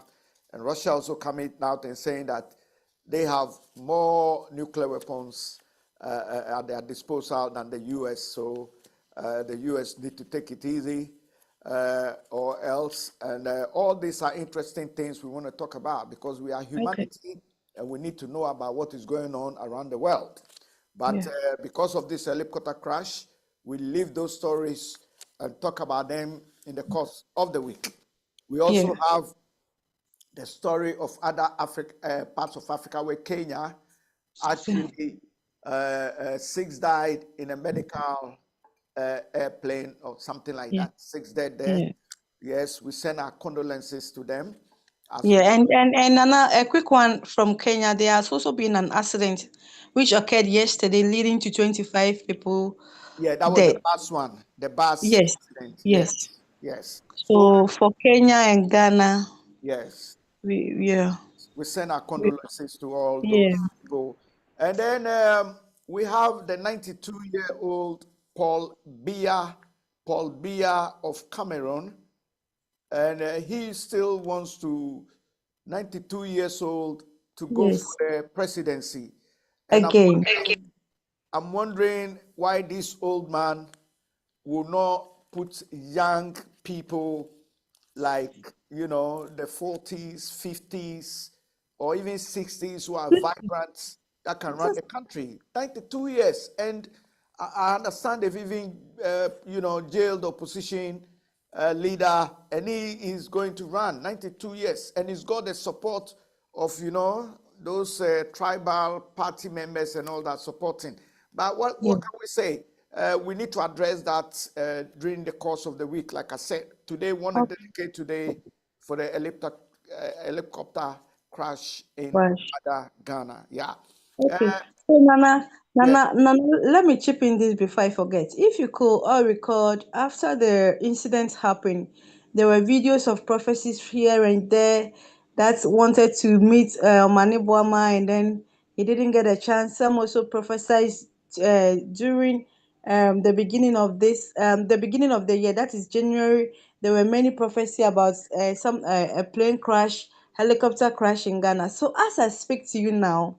And Russia also coming out and saying that they have more nuclear weapons at their disposal than the U.S. So the U.S. need to take it easy or else. And all these are interesting things we want to talk about because we are Okay. humanity and we need to know about what is going on around the world. But Yeah. because of this helicopter crash, we leave those stories and talk about them in the course of the week. We Yeah. also have the story of other parts of Africa where Kenya actually 6 died in a medical airplane or something like Yeah. that. 6 dead there. Yeah. Yes, we send our condolences to them. As Yeah. And a quick one from Kenya. There has also been an accident which occurred yesterday, leading to 25 people yeah, that was the dead. bus one, the bus Yes. accident. Yes, Yes. yes. So So for Kenya and Ghana, yes, yeah. we send our We, condolences to all those yeah. people. And then we have the 92-year-old Paul Biya of Cameroon, and he still wants to, 92 years old, to go for Yes. the presidency. And Again. I'm wondering why this old man will not put young people like, you know, the 40s, 50s, or even 60s who are vibrant that can run the country. 92 years. And I understand they've even, jailed the opposition leader, and he is going to run 92 years, and he's got the support of, those tribal party members and all that supporting. But what can we say? We need to address that during the course of the week. Like I said, today, we want to dedicate today for the helicopter crash in Ghana. Yeah. Okay. So Nana, let me chip in this before I forget. If you could all record, after the incident happened, there were videos of prophecies here and there that wanted to meet Mani Boama, and then he didn't get a chance. Some also prophesied during the beginning of the year, that is January. There were many prophecy about a plane crash, helicopter crash in Ghana. So as I speak to you now,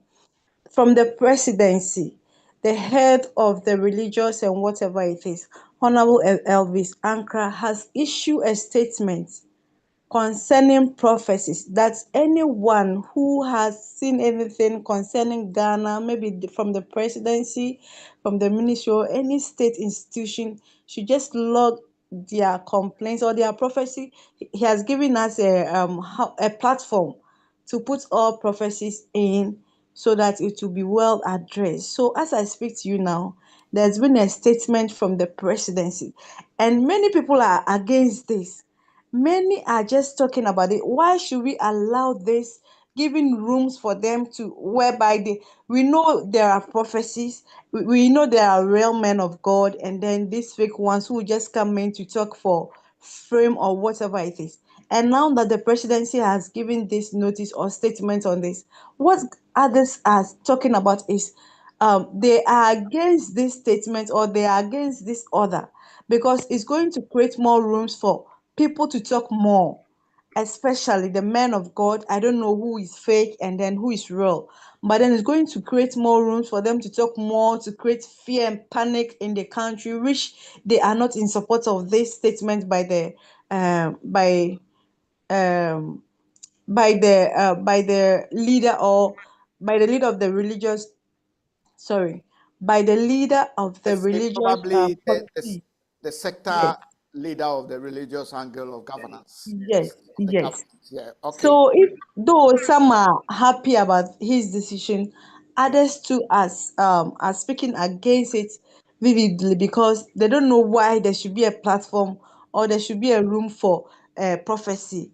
from the presidency, the head of the religious and whatever it is, Honorable Elvis Ankara has issued a statement concerning prophecies, that anyone who has seen anything concerning Ghana, maybe from the presidency, from the ministry, or any state institution, should just log their complaints or their prophecy. He has given us a platform to put all prophecies in, so that it will be well addressed. So as I speak to you now, there's been a statement from the presidency, and many people are against this. Many are just talking about it. Why should we allow this, giving rooms for them to, whereby we know there are prophecies, we know there are real men of God, and then these fake ones who just come in to talk for fame or whatever it is. And now that the presidency has given this notice or statement on this, what others are talking about is they are against this statement, or they are against this order, because it's going to create more rooms for people to talk more, especially the men of God. I don't know who is fake and then who is real, but then it's going to create more rooms for them to talk more, to create fear and panic in the country, which they are not in support of this statement by the leader, or by the leader of the religious, sorry, by the leader of the It's religious probably policy. the Yes, sector leader of the religious angle of governance. yes, Of the yes. government. Yeah. Okay. So if though some are happy about his decision, others too are speaking against it vividly, because they don't know why there should be a platform or there should be a room for prophecy.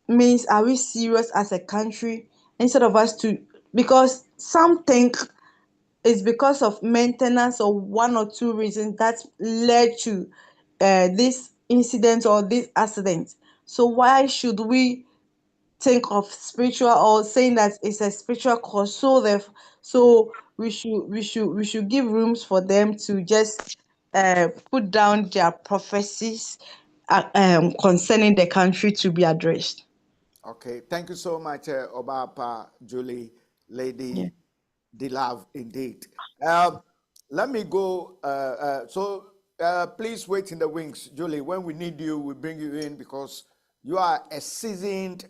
Means, are we serious as a country, instead of us to, because some think it's because of maintenance or one or two reasons that led to this incident or this accident. So why should we think of spiritual, or saying that it's a spiritual cause? So we should give rooms for them to just put down their prophecies concerning the country to be addressed. Okay. Thank you so much, Obapa, Julie, Yeah. Lady Dilove, indeed. Let me go. Please wait in the wings, Julie. When we need you, we bring you in, because you are a seasoned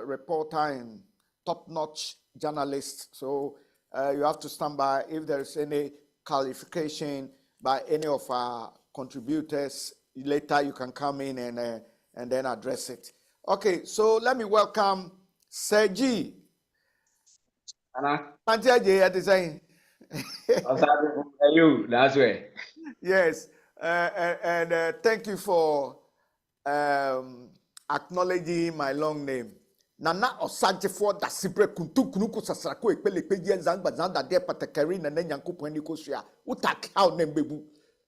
reporter and top-notch journalist. So you have to stand by if there's any qualification by any of our contributors. Later, you can come in and then address it. Okay, so let me welcome Sergi. Anna, Antia at the saying. you, that's way. Yes, and thank you for acknowledging my long name. Nana Osagyeo da sibre kuntu kunuku sasrako ekpele peji enzangba zanda de patakari na nyanko pweni kosia utak how nembebu.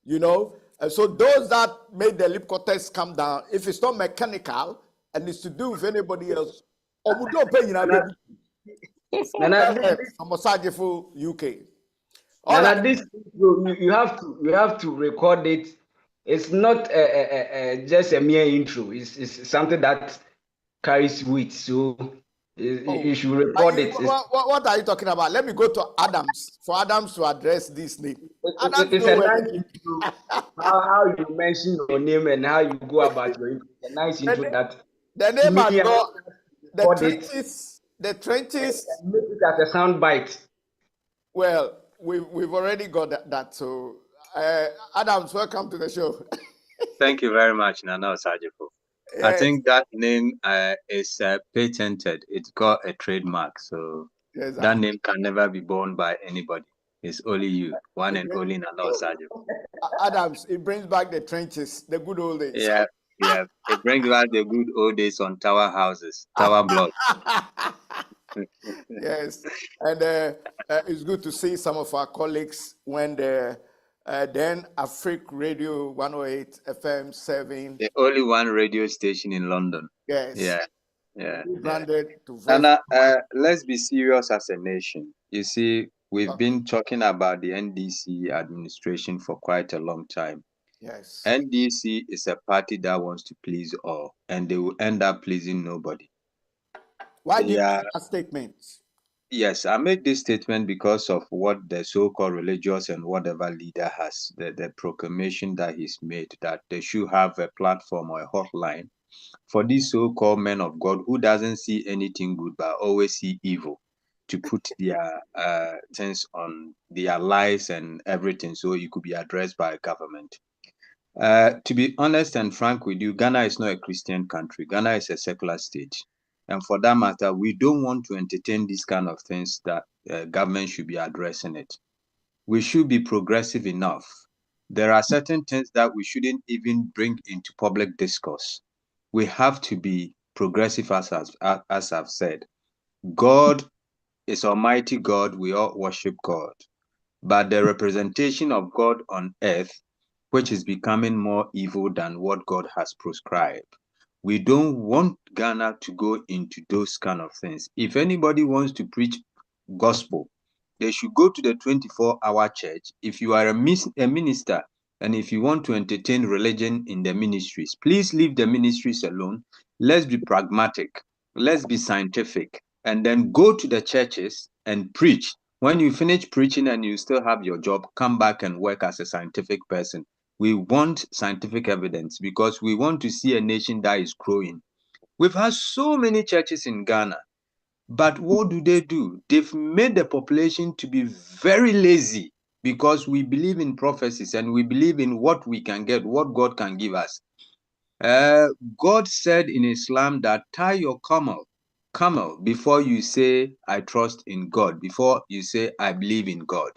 You know, so those that made the lip cortex come down, if it's not mechanical and it's to do with anybody else, omudo pe yina bebu. I'm Osagyeo UK. All Nana, right. this you have to record it. It's not just a mere intro. It's something that carries weight. So you should record it. What are you talking about? Let me go to Adams for Adams to address this name. Adams It's know a where nice intro. How you mention your name and how you go about your intro. It's a nice intro that the name me, has I got the record it trenches. The trenches. and make it as a sound bite. Well, we've already got that. So Adams, welcome to the show. Thank you very much, Nana Osagyeo. Yes. I think that name is patented. It's got a trademark, so Yes, that name can never be borne by anybody. It's only you, one and brings- only Nana Osagyeo. Adams, it brings back the trenches, the good old days. Yeah, yeah. It brings back the good old days on tower houses, tower blocks. Yes, and it's good to see some of our colleagues when the then Afric Radio 108 FM serving. The only one radio station in London. Yes. Yeah, yeah. Branded to voice. Nana, let's be serious as a nation. You see, we've been talking about the NDC administration for quite a long time. Yes. NDC is a party that wants to please all, and they will end up pleasing nobody. Why do you make that statement? Yes, I make this statement because of what the so-called religious and whatever leader has, the proclamation that he's made, that they should have a platform or a hotline for these so-called men of God who doesn't see anything good but always see evil, to put their things on their lives and everything, so it could be addressed by government. To be honest and frank with you, Ghana is not a Christian country. Ghana is a secular state. And for that matter, we don't want to entertain these kind of things that government should be addressing it. We should be progressive enough. There are certain things that we shouldn't even bring into public discourse. We have to be progressive, as I've said. God is Almighty God. We all worship God. But the representation of God on earth, which is becoming more evil than what God has prescribed, we don't want Ghana to go into those kind of things. If anybody wants to preach gospel, they should go to the 24-hour church. If you are a minister and if you want to entertain religion in the ministries, please leave the ministries alone. Let's be pragmatic. Let's be scientific. And then go to the churches and preach. When you finish preaching and you still have your job, come back and work as a scientific person. We want scientific evidence because we want to see a nation that is growing. We've had so many churches in Ghana, but what do? They've made the population to be very lazy because we believe in prophecies and we believe in what we can get, what God can give us. God said in Islam that tie your camel before you say, I trust in God, before you say, I believe in God.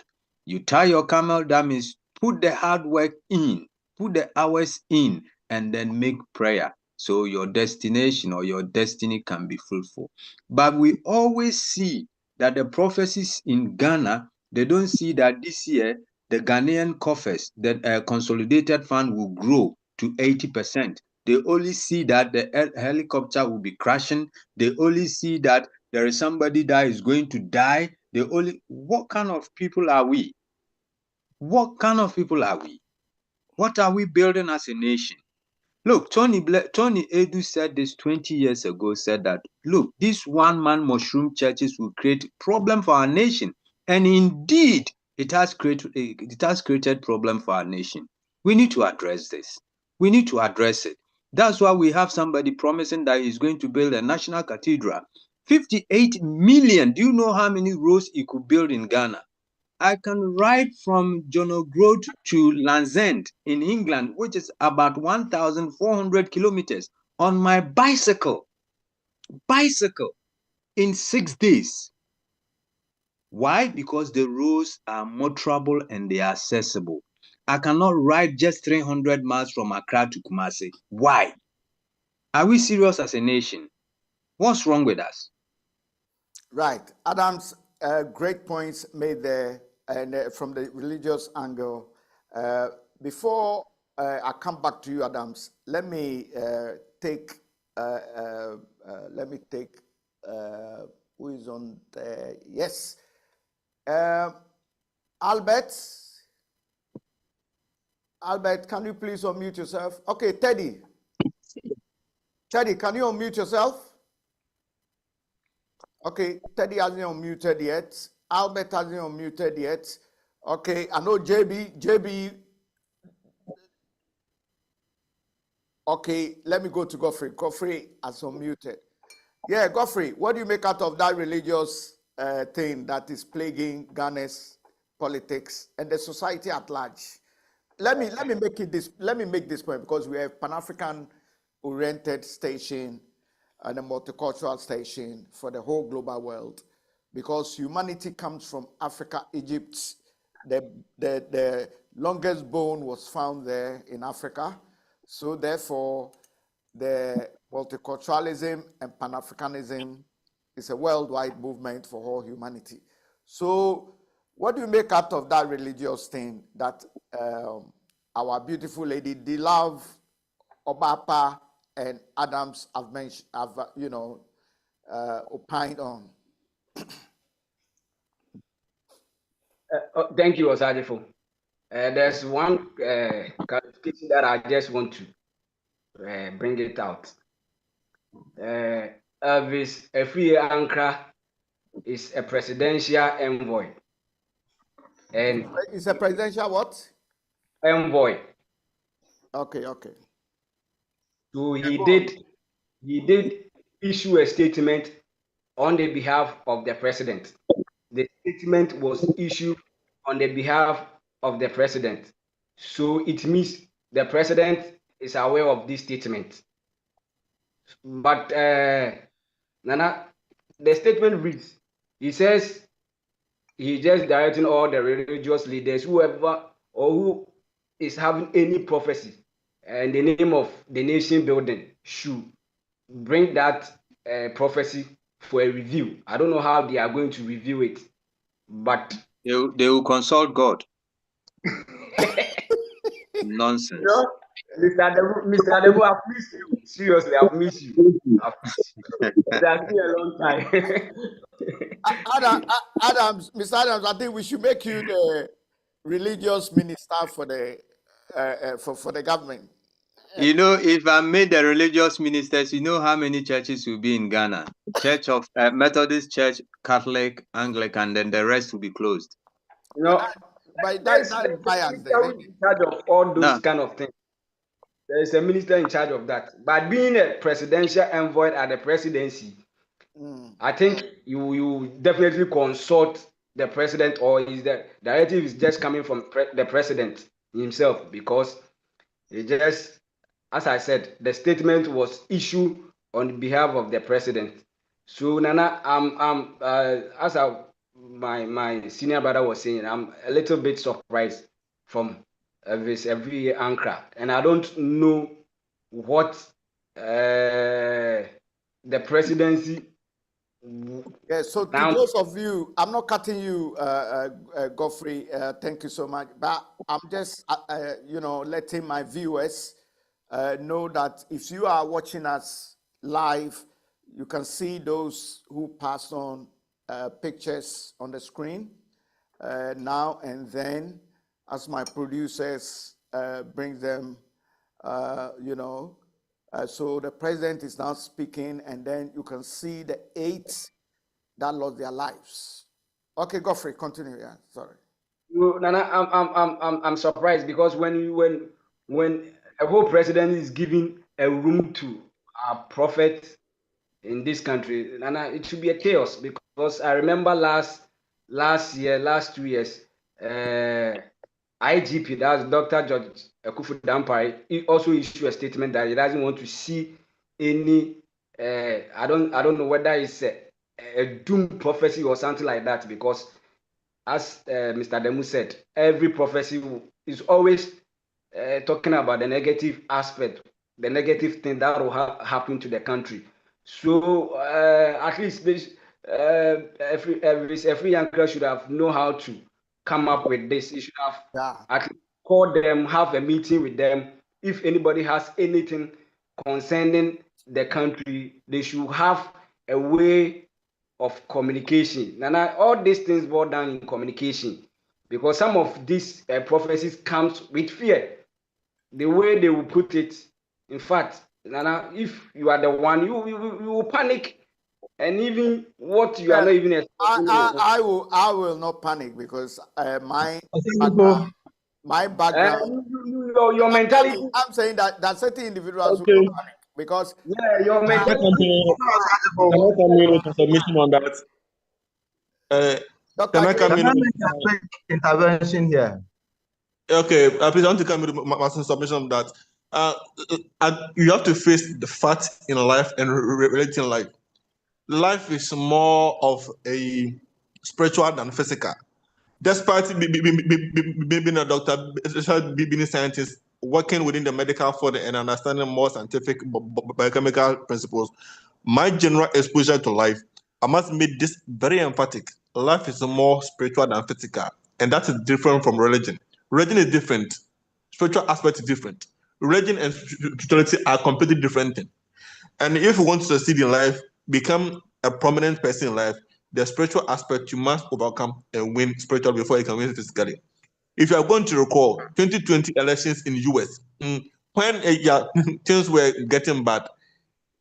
You tie your camel, that means put the hard work in, put the hours in, and then make prayer so your destination or your destiny can be fruitful. But we always see that the prophecies in Ghana, they don't see that this year the Ghanaian coffers, the consolidated fund will grow to 80%. They only see that the helicopter will be crashing. They only see that there is somebody that is going to die. What kind of people are we? What kind of people are we? What are we building as a nation? Look, Tony Edu said this 20 years ago, said that, look, these one-man mushroom churches will create problem for our nation. And indeed, it has created problem for our nation. We need to address this. We need to address it. That's why we have somebody promising that he's going to build a national cathedral. 58 million. Do you know how many roads he could build in Ghana? I can ride from John O'Groat to Land's End in England, which is about 1,400 kilometers, on my bicycle in 6 days. Why? Because the roads are motorable and they are accessible. I cannot ride just 300 miles from Accra to Kumasi. Why? Are we serious as a nation? What's wrong with us? Right. Adams, great points made there, and from the religious angle. Before I come back to you, Adams, let me take who is on there? Yes. Albert, can you please unmute yourself? Okay, Teddy, can you unmute yourself? Okay, Teddy hasn't unmuted yet. Albert hasn't unmuted yet. Okay, I know JB. Okay, let me go to Godfrey. Godfrey has unmuted. Yeah, Godfrey, what do you make out of that religious thing that is plaguing Ghana's politics and the society at large? let me make it this. Let me make this point because we have Pan-African oriented station and a multicultural station for the whole global world, because humanity comes from Africa, Egypt. The longest bone was found there in Africa, so therefore the multiculturalism and Pan-Africanism is a worldwide movement for all humanity. So what do you make out of that religious thing that our beautiful lady Dilove, Obapa, and Adams have mentioned, opined on? Thank you, Osagyeo. There's one clarification that I just want to bring it out. Elvis Efie Ankra is a presidential envoy. And it's a presidential what? Envoy. Okay. So he did issue a statement on the behalf of the president. The statement was issued on the behalf of the president. So it means the president is aware of this statement. But Nana, the statement reads, he says he just directing all the religious leaders, whoever or who is having any prophecy in the name of the nation building should bring that prophecy for a review. I don't know how they are going to review it, but they will consult God. Nonsense. No, Mr. Adebo, I've missed you. Seriously, I've missed you. It has been a long time. Mr. Adams, I think we should make you the religious minister for the for the government. You know, if I made the religious ministers, you know how many churches will be in Ghana? Church of Methodist Church, Catholic, Anglican, then the rest will be closed. But that's biased. In charge of all those kind of things. There is a minister in charge of that. But being a presidential envoy at the presidency, I think you definitely consult the president, or is the directive is just coming from the president himself, because it just, as I said, the statement was issued on behalf of the president. So Nana, as my senior brother was saying, I'm a little bit surprised from this every Ankra, and I don't know what the presidency. Yeah, so to those of you, I'm not cutting you, Godfrey. Thank you so much, but I'm just, letting my viewers know that if you are watching us live, you can see those who pass on pictures on the screen now and then, as my producers bring them, so the president is now speaking, and then you can see the 8 that lost their lives. Okay, Godfrey, continue. Yeah, sorry. Nana, I'm surprised, because when a whole president is giving a room to a prophet in this country, Nana, it should be a chaos. Because I remember last 2 years, IGP, that's Dr. George Akufu-Dampare, he also issued a statement that he doesn't want to see any. I don't know whether it's a doom prophecy or something like that, because as Mr. Demu said, every prophecy is always talking about the negative aspect, the negative thing that will happen to the country. So at least every young girl should have know how to come up with this. You should have at least call them, have a meeting with them. If anybody has anything concerning the country, they should have a way of communication. Nana, all these things boil down in communication, because some of these prophecies comes with fear. The way they will put it, in fact, Nana, if you are the one, you will panic. And even what you are not even expecting. I will not panic, because my background, your mentality. I'm saying that certain individuals will not panic, because your mentality. Can I come in with a submission on that? Can I make a quick intervention here? Okay, please, I want to come with my submission on that. You have to face the fact in life and reality in life. Life is more of a spiritual than physical. Despite being a doctor, especially being a scientist, working within the medical field and understanding more scientific biochemical principles, my general exposure to life, I must make this very emphatic. Life is more spiritual than physical, and that is different from religion. Religion is different. Spiritual aspect is different. Religion and spirituality are completely different things. And if you want to succeed in life, become a prominent person in life, the spiritual aspect you must overcome and win spiritually before you can win physically. If you are going to recall 2020 elections in US, when things were getting bad,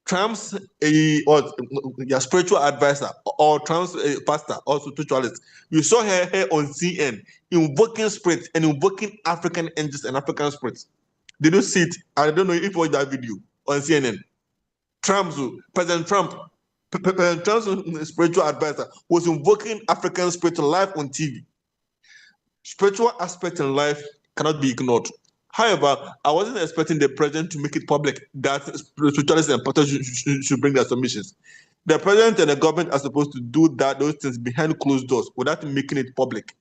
Trump's your spiritual advisor or Trump's pastor or spiritualist, you saw her on CN invoking spirits and invoking African angels and African spirits. Did you see it? I don't know if you watched that video on CNN. President Trump's spiritual advisor was invoking African spirit live on TV. Spiritual aspect in life cannot be ignored. However, I wasn't expecting the president to make it public that spiritualists and pastors should bring their submissions. The president and the government are supposed to do those things behind closed doors without making it public.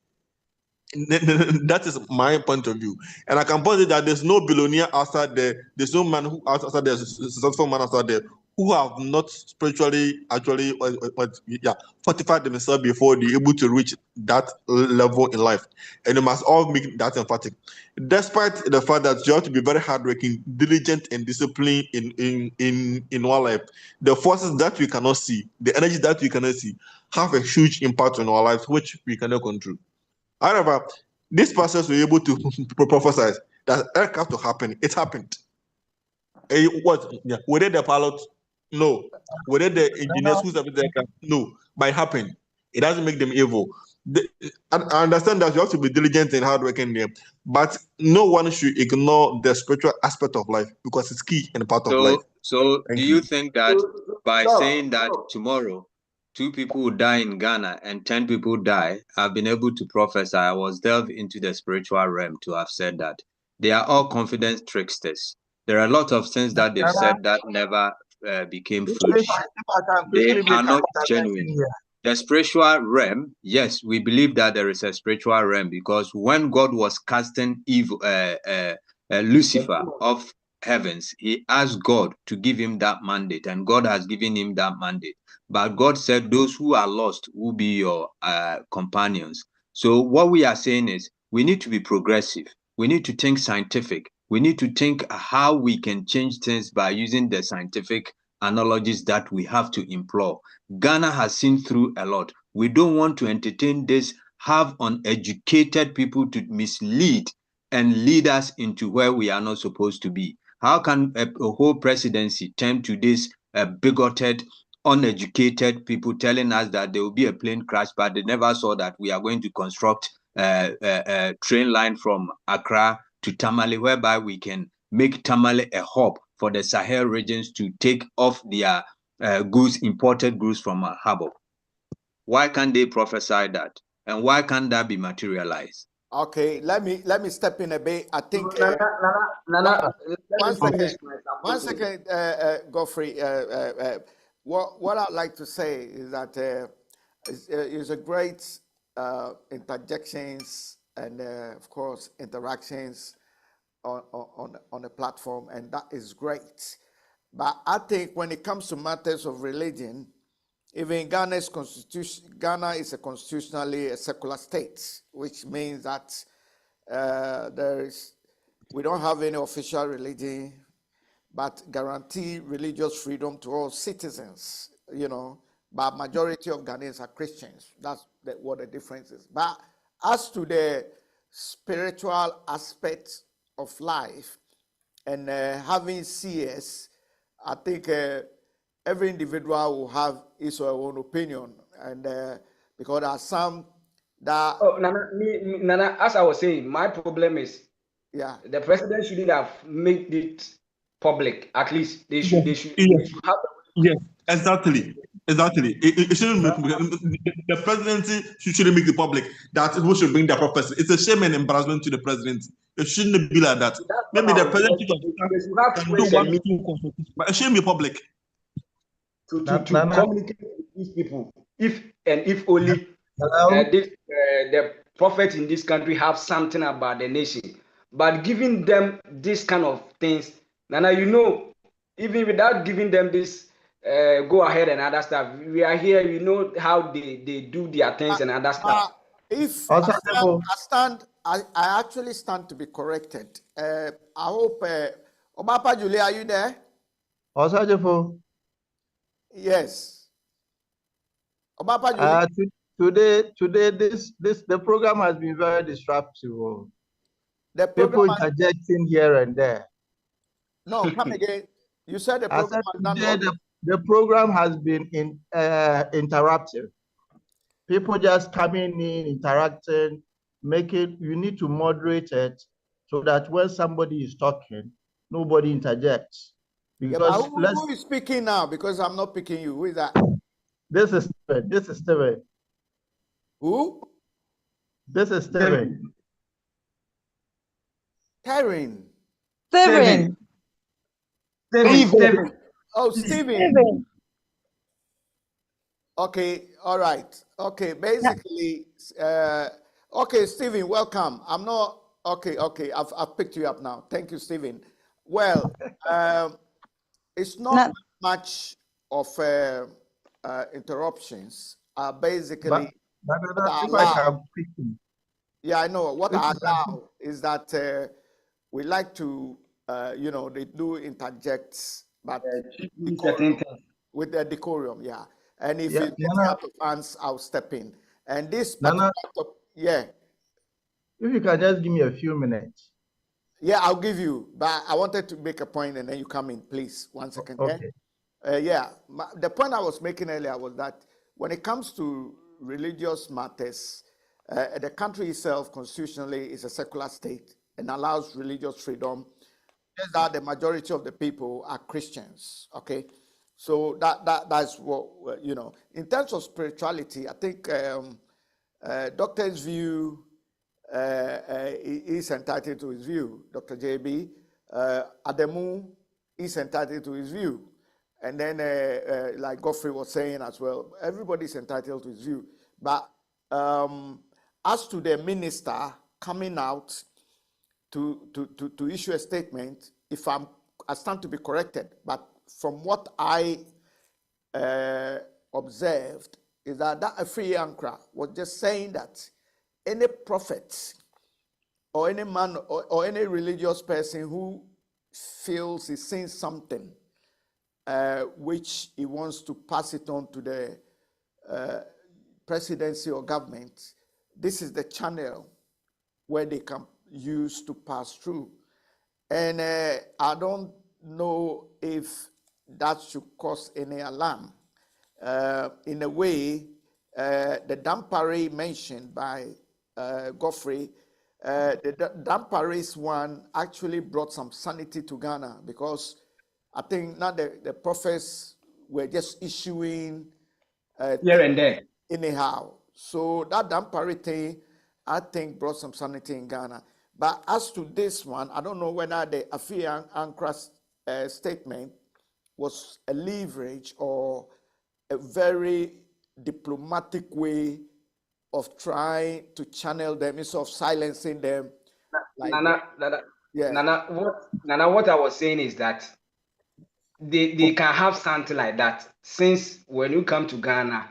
That is my point of view, and I can point out that there's no billionaire outside there. There's no man who outside there, successful man outside there, who have not spiritually actually fortified themselves before they're able to reach that level in life. And you must all make that emphatic. Despite the fact that you have to be very hardworking, diligent, and disciplined in one life, the forces that we cannot see, the energy that we cannot see, have a huge impact on our lives, which we cannot control. However, these pastors were able to prophesy that aircraft to happen. It happened. What? Yeah. Were they the pilot? No. Were they the engineers who serviced the aircraft? No. But it happened. It doesn't make them evil. I understand that you have to be diligent and hardworking there, but no one should ignore the spiritual aspect of life because it's key and part of life. So do you think that by saying that tomorrow 2 people will die in Ghana and 10 people die, I've been able to prophesy? I was delved into the spiritual realm to have said that they are all confidence tricksters. There are a lot of things that they've said that never became fruition. They are not genuine. The spiritual realm, yes, we believe that there is a spiritual realm because when God was casting Lucifer off heavens, he asked God to give him that mandate, and God has given him that mandate. But God said those who are lost will be your companions. So what we are saying is we need to be progressive. We need to think scientific. We need to think how we can change things by using the scientific analogies that we have to employ. Ghana has seen through a lot. We don't want to entertain this, have uneducated people to mislead and lead us into where we are not supposed to be. How can a whole presidency turn to this bigoted, uneducated people telling us that there will be a plane crash, but they never saw that we are going to construct a train line from Accra to Tamale, whereby we can make Tamale a hub for the Sahel regions to take off their imported goods from our harbor. Why can't they prophesy that? And why can't that be materialized? Okay, let me step in a bit. I think one second, Godfrey. What I'd like to say is that it's a great interjections and of course interactions on a platform, and that is great. But I think when it comes to matters of religion, even Ghana's constitution, Ghana is a constitutionally a secular state, which means that we don't have any official religion, but guarantee religious freedom to all citizens, but majority of Ghanaians are Christians. That's what the difference is. But as to the spiritual aspect of life and having CS, I think every individual will have his or her own opinion, and because there are some that. Oh, Nana, as I was saying, my problem is, the president shouldn't have made it public. At least they should have. Yes, exactly. Exactly. It shouldn't make the presidency shouldn't make it public that who should bring their prophecy. It's a shame and embarrassment to the president. It shouldn't be like that. Maybe the president can do one or two consultations, but it shouldn't be public. To communicate with these people, if only the prophet in this country have something about the nation, but giving them this kind of things, Nana, you know, even without giving them this go ahead and other stuff, we are here, you know how they do their things and other stuff. If I actually stand to be corrected. I hope Obapa Julie, are you there? Osagyeo. Yes. Obapa Julie. Today the program has been very disruptive. The people interjecting here and there. No, come again. You said the program the program has been interrupted. People just coming in, interacting, you need to moderate it so that when somebody is talking, nobody interjects. Because who is speaking now? Because I'm not picking you. Who is that? This is Steven. Who? This is Steven. Karen. Steven. Oh, Steven. Okay, all right. Okay, basically, okay, Steven, welcome. I'm not, okay, I've picked you up now. Thank you, Steven. Well, it's not much of interruptions. Basically, yeah, I know. What I allow is that we like to, you know, they do interject, but with the decorum, yeah. And if it gets out of hands, I'll step in. And this particular yeah. If you can just give me a few minutes. Yeah, I'll give you. But I wanted to make a point and then you come in, please. 1 second. Okay. The point I was making earlier was that when it comes to religious matters, the country itself constitutionally is a secular state and allows religious freedom. Just that the majority of the people are Christians, okay? So that's what, you know. In terms of spirituality, I think Doctor's view is entitled to his view. Dr. JB, Ademu is entitled to his view. And then, like Godfrey was saying as well, everybody's entitled to his view. But as to the minister coming out to issue a statement, if I stand to be corrected, but from what I observed is that African was just saying that any prophet or any man or any religious person who feels he's saying something which he wants to pass it on to the presidency or government, this is the channel where they can use to pass through. And I don't know if that should cause any alarm. In a way, the Dampare mentioned by Godfrey, the Dampare's one actually brought some sanity to Ghana, because I think now the prophets were just issuing here and there anyhow. So that Dampare thing, I think, brought some sanity in Ghana. But as to this one, I don't know whether the Afia Ankra's statement was a leverage or a very diplomatic way of trying to channel them instead of silencing them. Nana, what I was saying is that they can have something like that, since when you come to Ghana,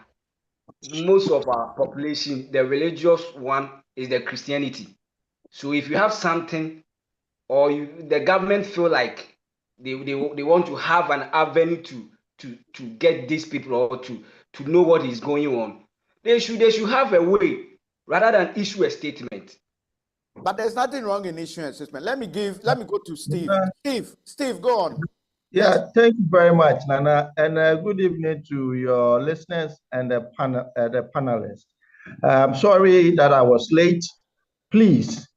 most of our population, the religious one is the Christianity. So if you have something, or the government feel like they want to have an avenue to get these people, or to know what is going on, they should have a way rather than issue a statement. But there's nothing wrong in issuing a statement. Let me go to Steve. Steve, go on. Yeah, yes. Thank you very much, Nana, and good evening to your listeners and the panelists. I'm sorry that I was late. Please,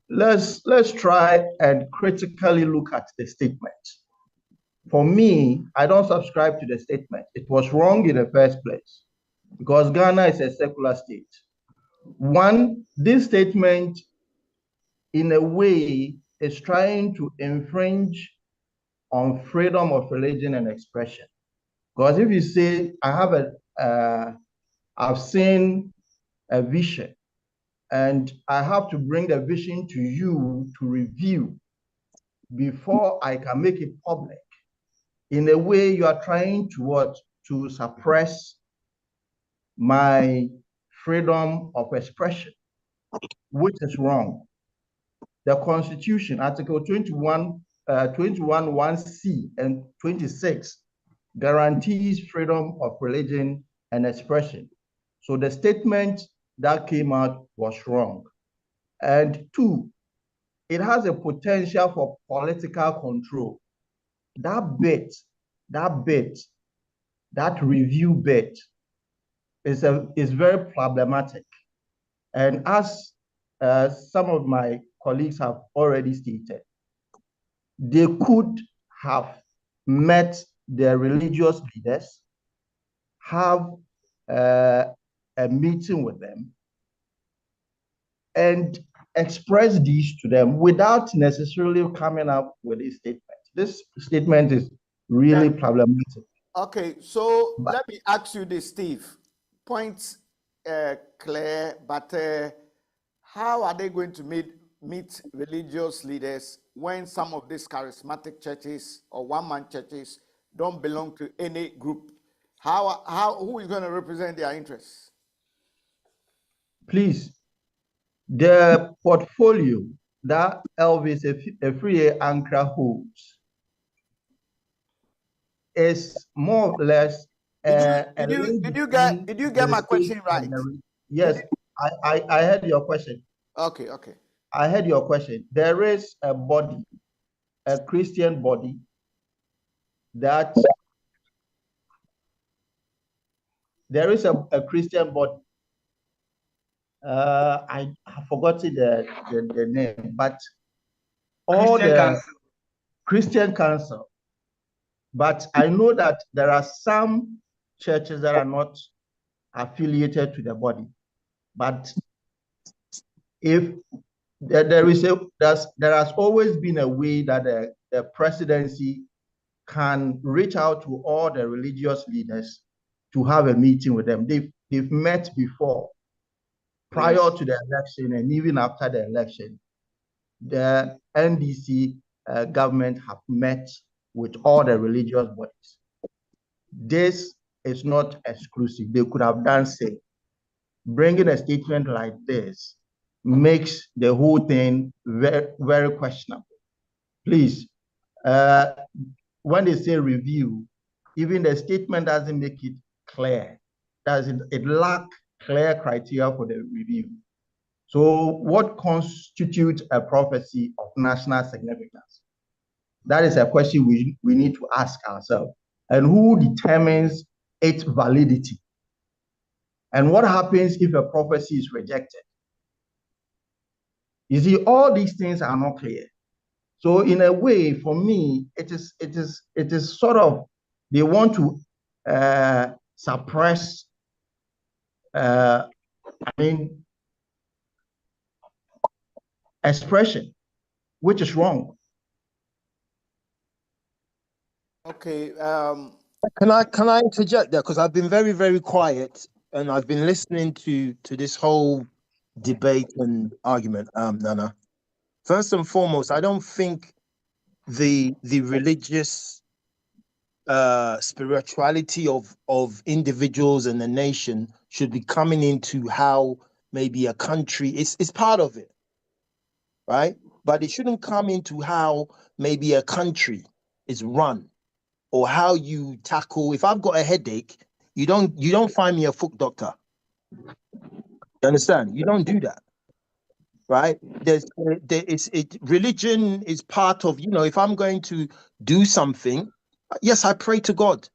let's try and critically look at the statement. For me, I don't subscribe to the statement. It was wrong in the first place because Ghana is a secular state. One, this statement, in a way, is trying to infringe on freedom of religion and expression. Because if you say, I've seen a vision, and I have to bring the vision to you to review before I can make it public, in a way, you are trying to what? To suppress my freedom of expression, which is wrong. The Constitution, Article 21, 1C and 26 guarantees freedom of religion and expression. So the statement that came out was wrong. And two, it has a potential for political control. That review bit is very problematic. And as some of my colleagues have already stated, they could have met their religious leaders, have a meeting with them, and express these to them without necessarily coming up with a statement. This statement is really problematic. Okay, so let me ask you this, Steve. Points clear, but how are they going to meet religious leaders when some of these charismatic churches or one-man churches don't belong to any group? Who is going to represent their interests? Please, the portfolio that Elvis Efriye Ankra holds is more or less did you get my question right? Yes, I heard your question. Okay. I heard your question. There is a body, a Christian body, that there is a Christian body. I have forgotten the name, but all Christian Council. But I know that there are some churches that are not affiliated to the body. But if there has always been a way that the presidency can reach out to all the religious leaders to have a meeting with them. They've met before, prior to the election and even after the election. The NDC government have met with all the religious bodies. This is not exclusive. They could have done same. Bringing a statement like this makes the whole thing very, very questionable. Please, when they say review, even the statement doesn't make it clear. It lacks clear criteria for the review. So what constitutes a prophecy of national significance? That is a question we need to ask ourselves. And who determines its validity? And what happens if a prophecy is rejected? You see, all these things are not clear. So in a way, for me, it is sort of, they want to suppress, expression, which is wrong. Okay. Can I interject there? Because I've been very, very quiet and I've been listening to this whole debate and argument, Nana. First and foremost, I don't think the religious spirituality of individuals and the nation should be coming into how maybe a country is part of it, right? But it shouldn't come into how maybe a country is run or how you tackle. If I've got a headache, you don't find me a foot doctor. You understand? You don't do that, right? Religion is part of, if I'm going to do something, yes, I pray to God,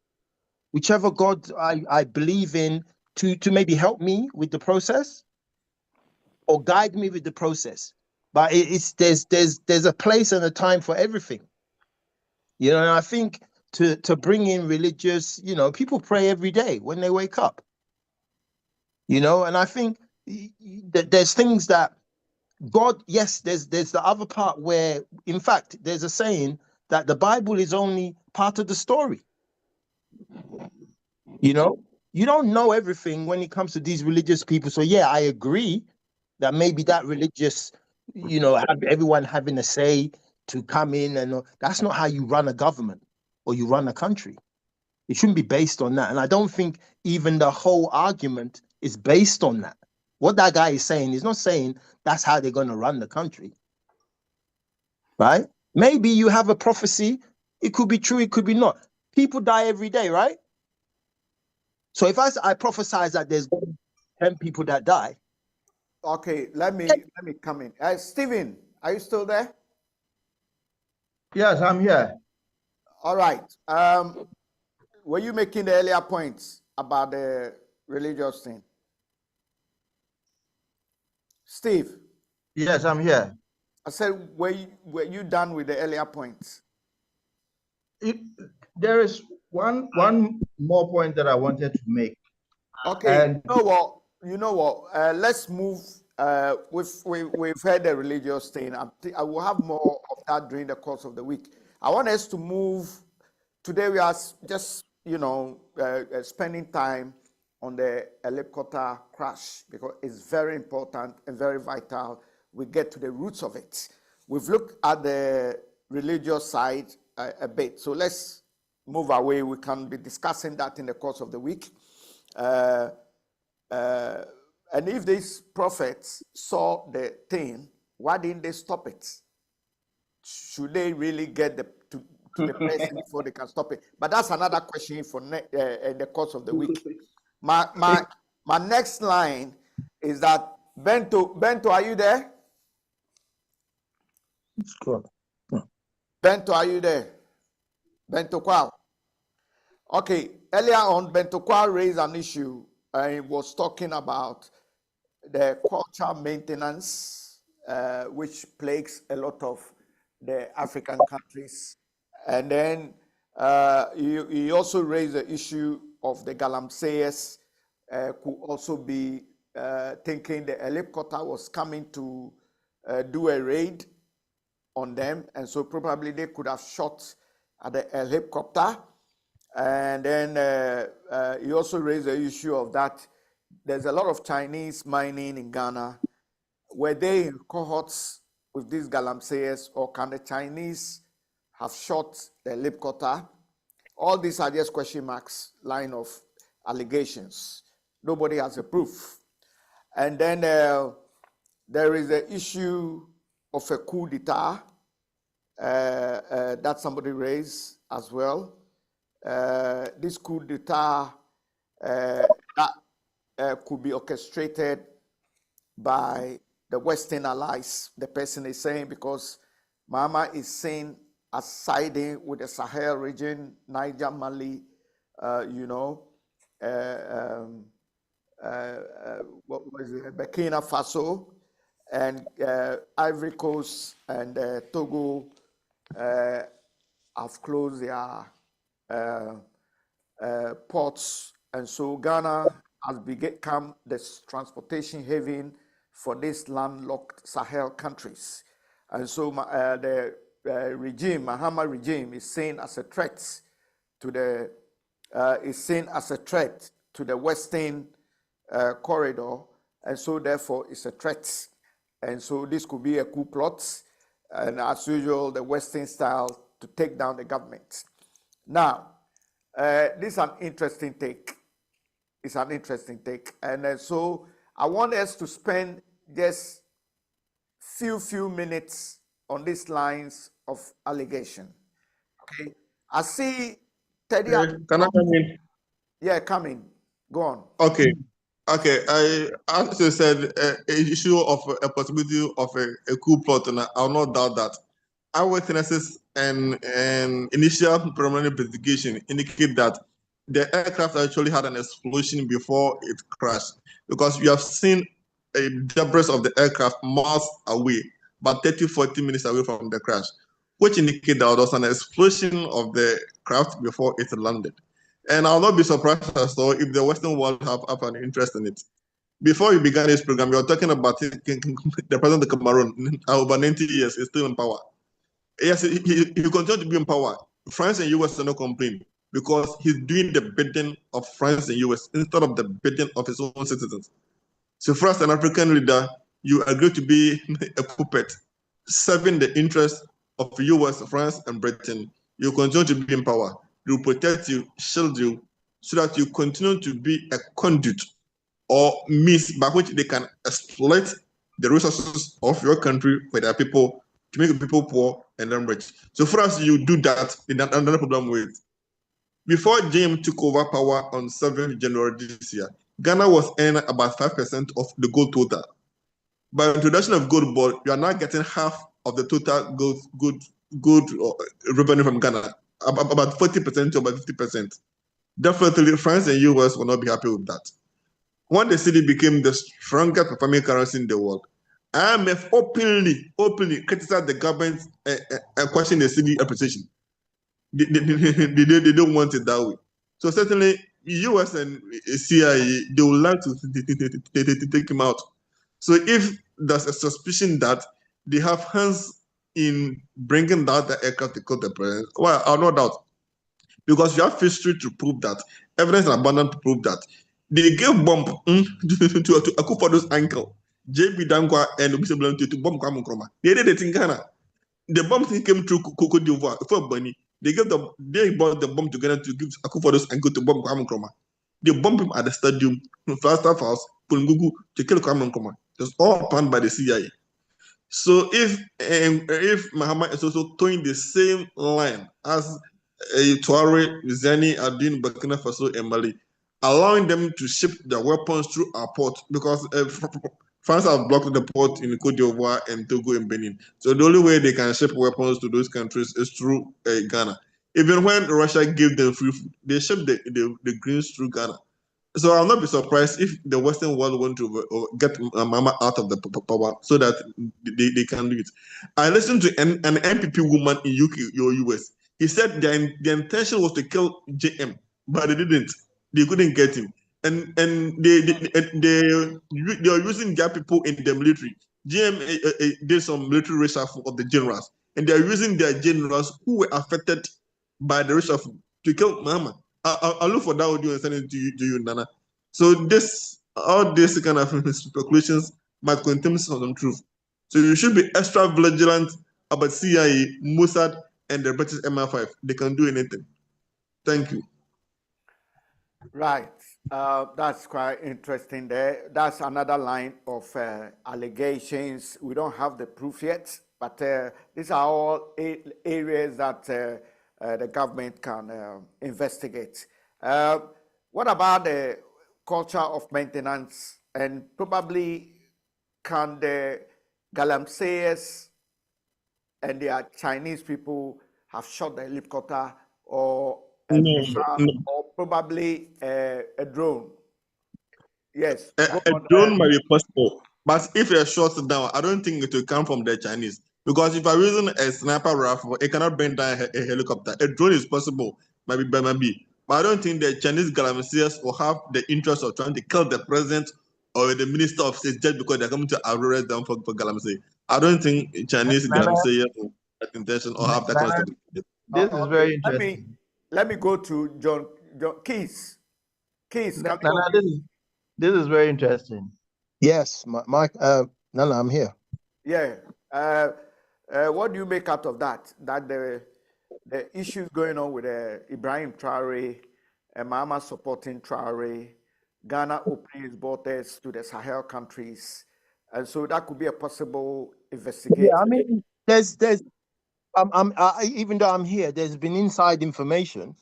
whichever God I believe in, to maybe help me with the process or guide me with the process. But there's a place and a time for everything. And I think to bring in religious, people pray every day when they wake up, and I think that there's things that God, yes, there's the other part where, in fact, there's a saying that the Bible is only part of the story. You don't know everything when it comes to these religious people. So yeah, I agree that maybe that religious, have everyone having a say to come in, and that's not how you run a government or you run a country. It shouldn't be based on that. And I don't think even the whole argument is based on that. What that guy is saying is not saying that's how they're going to run the country. Right? Maybe you have a prophecy. It could be true. It could be not. People die every day, right? So if I prophesize that there's 10 people that die. Okay, let me come in. Stephen, are you still there? Yes, I'm here. All right. Were you making the earlier points about the religious thing? Steve? Yes, I'm here. I said, were you done with the earlier points? There is one more point that I wanted to make. Okay, And you know what? Let's move. We've heard the religious thing. I will have more of that during the course of the week. I want us to move. Today we are just spending time on the helicopter crash because it's very important and very vital. We get to the roots of it. We've looked at the religious side a bit, so let's move away. We can be discussing that in the course of the week. And if these prophets saw the thing, why didn't they stop it? Should they really get to the person before they can stop it? But that's another question for in the course of the week. My next line is that Bento, are you there? Bento, are you there? Bento Kwao. Okay, earlier on, Bento Kwao raised an issue and was talking about the cultural maintenance, which plagues a lot of the African countries. And then he also raised the issue of the galamseyers could also be thinking the helicopter was coming to do a raid on them, and so probably they could have shot at the helicopter. And then he also raised the issue of that there's a lot of Chinese mining in Ghana. Were they in cohorts with these galamseyers, or can the Chinese have shot the helicopter? All these are just question marks, line of allegations. Nobody has a proof. And then there is the issue of a coup d'etat that somebody raised as well. This coup d'etat could be orchestrated by the Western allies, the person is saying, because Mahama is seen as siding with the Sahel region, Niger, Mali, what was it, Burkina Faso, and Ivory Coast and Togo have closed their ports, and so Ghana has become the transportation haven for these landlocked Sahel countries. And so the regime, Mahama regime, is seen as a threat to the Western corridor, and so therefore it's a threat. And so this could be a coup plot, and as usual, the Western style to take down the government. Now, this is an interesting take. It's an interesting take. And so I want us to spend just few minutes on these lines of allegation. Okay. I see Teddy. Can I come in? Yeah, come in. Go on. Okay. I also said an issue of a possibility of a coup plot, and I'll not doubt that. Eyewitnesses and initial preliminary investigation indicate that the aircraft actually had an explosion before it crashed, because we have seen a debris of the aircraft miles away, about 30-40 minutes away from the crash. which indicated that there was an explosion of the craft before it landed. And I'll not be surprised as well if the Western world have an interest in it. Before you began this program, you were talking about the president of Cameroon, over 90 years, is still in power. Yes, he continues to be in power. France and US are not complaining because he's doing the bidding of France and US instead of the bidding of his own citizens. So for us, an African leader, you agree to be a puppet, serving the interests of US, France, and Britain. You continue to be in power. They will protect you, shield you, so that you continue to be a conduit or means by which they can exploit the resources of your country for their people to make people poor and then rich. So for us, you do that, in another problem with. Before JM took over power on 7th January this year, Ghana was earning about 5% of the gold total. By introduction of gold board, you are now getting half of the total gold revenue from Ghana, about 40% to about 50%. Definitely, France and US will not be happy with that. When the cedi became the strongest performing currency in the world, IMF openly criticized the government and questioned the cedi appreciation. They don't want it that way. So certainly, US and CIA, they would like to take him out. So if there's a suspicion that they have hands in bringing down the aircraft to kill the president, well, I'll no doubt. Because you have history to prove that, evidence in abundance to prove that. They gave bomb to Akufo-Addo's uncle, JB Dankwa and Obiseblon to bomb Kwame Nkrumah. They did it in Ghana. The bomb thing came through Cote d'Ivoire before Bunny. They bought the bomb together to give Akufo-Addo's uncle to bomb Kwame Nkrumah. They bombed him at the stadium, Flagstaff House, Pungugu, to kill Kwame Nkrumah. It was all planned by the CIA. So if Muhammad is also towing the same line as Tuareg, Zeni, Adin, Burkina Faso, and Mali, allowing them to ship their weapons through our port, because France have blocked the port in Cote d'Ivoire and Togo and Benin. So the only way they can ship weapons to those countries is through Ghana. Even when Russia gave them free food, they shipped the greens through Ghana. So I'll not be surprised if the Western world want to get Mama out of the power so that they can do it. I listened to an MPP woman in UK or US. He said the intention was to kill JM, but they didn't. They couldn't get him, and they are using their people in the military. JM did some military reshuffle of the generals, and they are using their generals who were affected by the reshuffle to kill Mama. I'll look for that audio and send it to you, Nana. So all this kind of speculations might contain some truth. So you should be extra vigilant about CIA, Mossad, and the British MI5. They can do anything. Thank you. Right. That's quite interesting there. That's another line of allegations. We don't have the proof yet, but these are all areas that the government can investigate. What about the culture of maintenance, and probably can the Galamseyers and their Chinese people have shot the helicopter or or probably a drone? Yes. A drone might be possible, but if it shuts down, I don't think it will come from the Chinese. Because if I'm using a sniper rifle, it cannot bring down a helicopter. A drone is possible, maybe. But I don't think the Chinese Galamseyers will have the interest of trying to kill the president or the minister of state just because they're coming to arrest them for Galamsey. I don't think Chinese Galamseyers will have that intention or have that kind of stuff. This is very interesting. Let me go to John Keys. Keys, this is very interesting. Yes, Mike. No, I'm here. Yeah. What do you make out of that? That the issues going on with Ibrahim Traore, Mahama supporting Traore, Ghana opening its borders to the Sahel countries, and so that could be a possible investigation. Yeah, I mean, there's even though I'm here, there's been inside information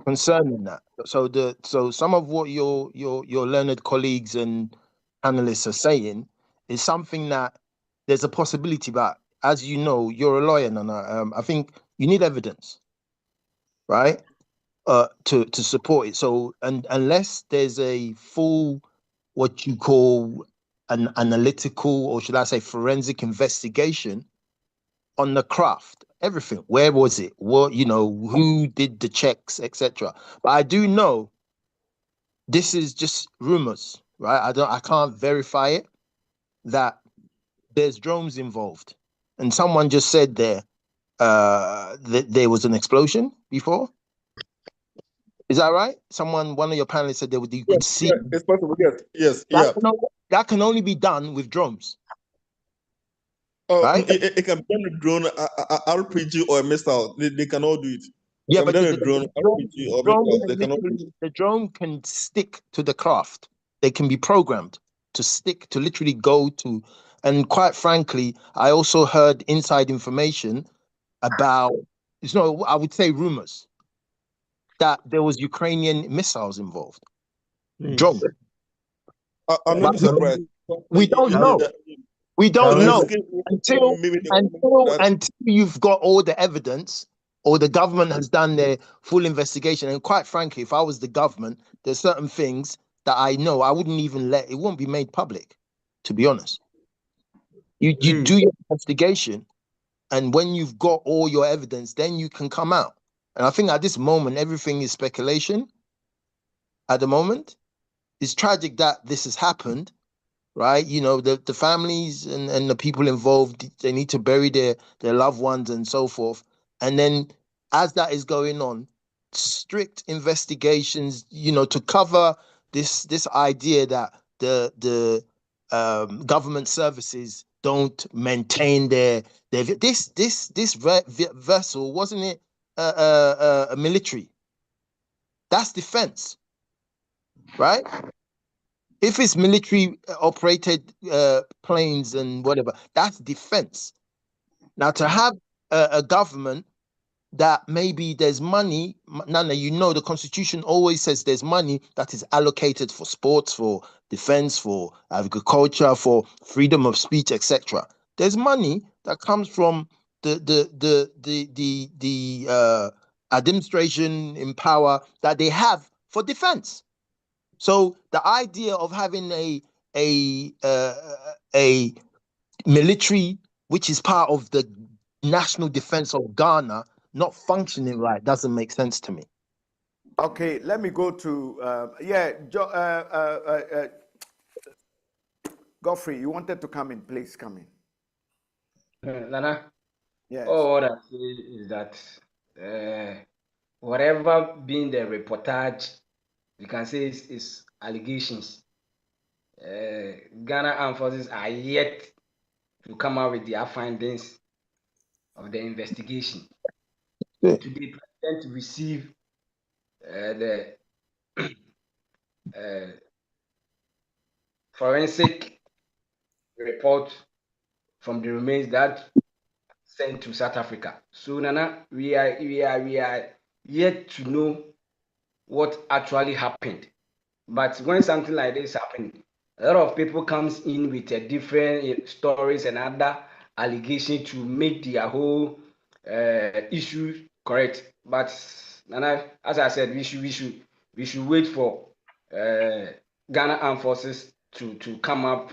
concerning that. So some of what your learned colleagues and analysts are saying is something that there's a possibility, but as you know, you're a lawyer, Nana. I think you need evidence, right, to support it. So, and unless there's a full, what you call an analytical, or should I say forensic investigation on the craft, everything. Where was it? What, you know, who did the checks, etc. But I do know this is just rumors, right? I can't verify it, that there's drones involved. And someone just said there that there was an explosion before. Is that right? One of your panelists said you could see. Yeah, it's possible. Yes, yeah. That can only be done with drones. Right? It can be done with drone, RPG, or a missile. They can all do it. Yeah, but the drone, RPG, or missile, they can all do it. The drone can stick to the craft. They can be programmed to stick, to literally go to. And quite frankly, I also heard inside information about, I would say rumors, that there was Ukrainian missiles involved. Drones. I'm not surprised. We don't know. We don't know until you've got all the evidence, or the government has done their full investigation. And quite frankly, if I was the government, there's certain things that I know I wouldn't even it won't be made public, to be honest. You do your investigation, and when you've got all your evidence, then you can come out. And I think at this moment, everything is speculation. At the moment, it's tragic that this has happened, right? You know, the families and the people involved, they need to bury their loved ones and so forth. And then as that is going on, strict investigations, you know, to cover this idea that the government services don't maintain their this vessel, wasn't it a military? That's defense, right? If it's military operated planes and whatever, that's defense. Now, to have a government that maybe there's money, Nana, you know, the Constitution always says there's money that is allocated for sports, for defense, for agriculture, for freedom of speech, etc. There's money that comes from the administration in power that they have for defense. So the idea of having a military, which is part of the national defense of Ghana, not functioning right, doesn't make sense to me. Okay, let me go to Godfrey. You wanted to come in, please come in. Nana. Yes. All I say is that whatever being the reportage, you can say is allegations. Ghana Armed Forces are yet to come out with their findings of the investigation. Yeah. Today, President received the forensic report from the remains that sent to South Africa. So Nana, we are yet to know what actually happened. But when something like this happens, a lot of people comes in with different stories and other allegations to make their whole issue correct. But Nana, as I said, we should wait for Ghana Armed Forces to come up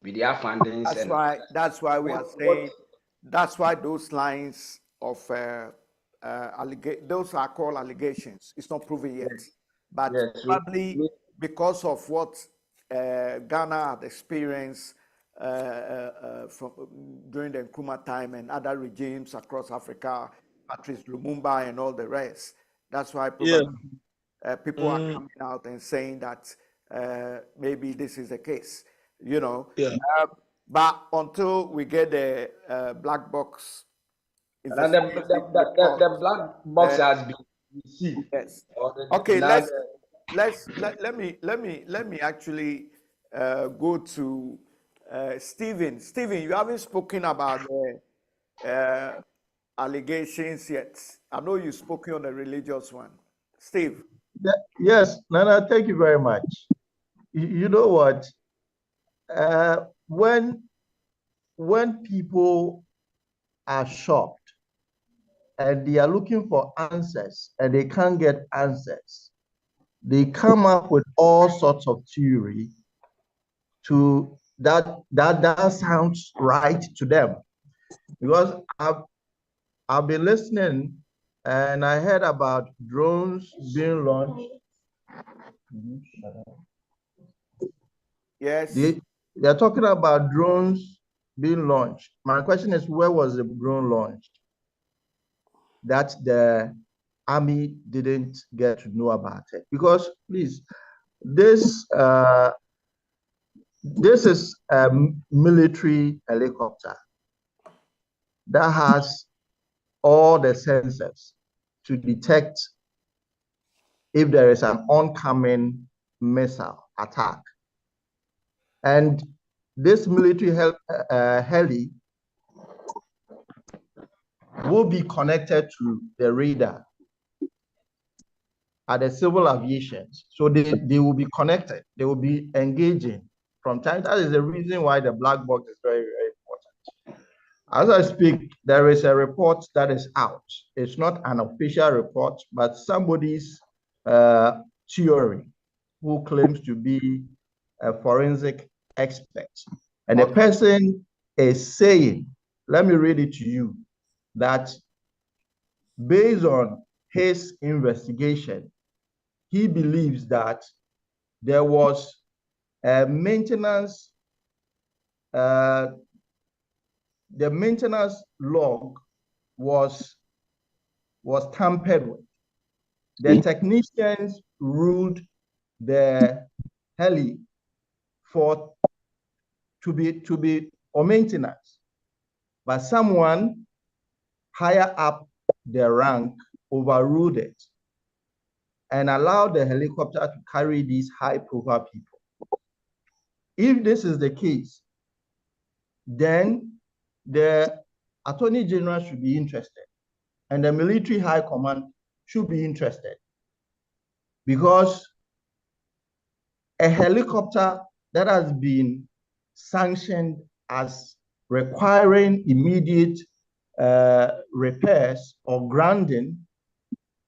with their findings. That's why we are saying. That's why those lines of those are called allegations. It's not proven yet, but probably because of what Ghana had experienced during the Nkrumah time and other regimes across Africa, Patrice Lumumba and all the rest. That's why probably people are coming out and saying that maybe this is the case, you know. But until we get the black box, the black box has been received. Yes. Okay. Let me actually go to Stephen. Stephen, you haven't spoken about the allegations yet. I know you've spoken on the religious one. Steve. Yes, Nana, thank you very much. You know what? When people are shocked and they are looking for answers and they can't get answers, they come up with all sorts of theory to that sounds right to them. Because I've been listening, and I heard about drones being launched. Yes. They're talking about drones being launched. My question is, where was the drone launched that the army didn't get to know about it? Because please, this is a military helicopter that has all the sensors to detect if there is an oncoming missile attack. And this military heli will be connected to the radar at the civil aviation. So they will be connected. They will be engaging from time. That is the reason why the black box is very, very important. As I speak, there is a report that is out. It's not an official report, but somebody's theory who claims to be a forensic expert. And the person is saying, let me read it to you, that based on his investigation, he believes that there was a maintenance, the maintenance log was tampered with. The technicians ruled the heli to be on maintenance, but someone higher up the rank overruled it and allowed the helicopter to carry these high-profile people. If this is the case, then the Attorney General should be interested, and the military high command should be interested, because a helicopter that has been sanctioned as requiring immediate repairs or grounding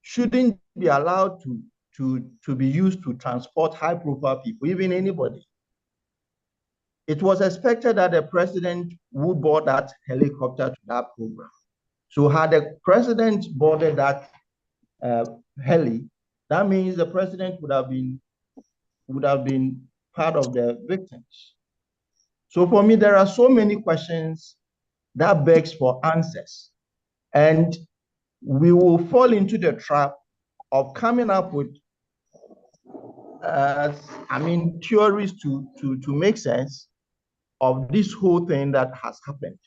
shouldn't be allowed to be used to transport high-profile people, even anybody. It was expected that the president would board that helicopter to that program. So had the president boarded that heli, that means the president would have been part of the victims. So for me, there are so many questions that begs for answers. And we will fall into the trap of coming up with theories to make sense of this whole thing that has happened.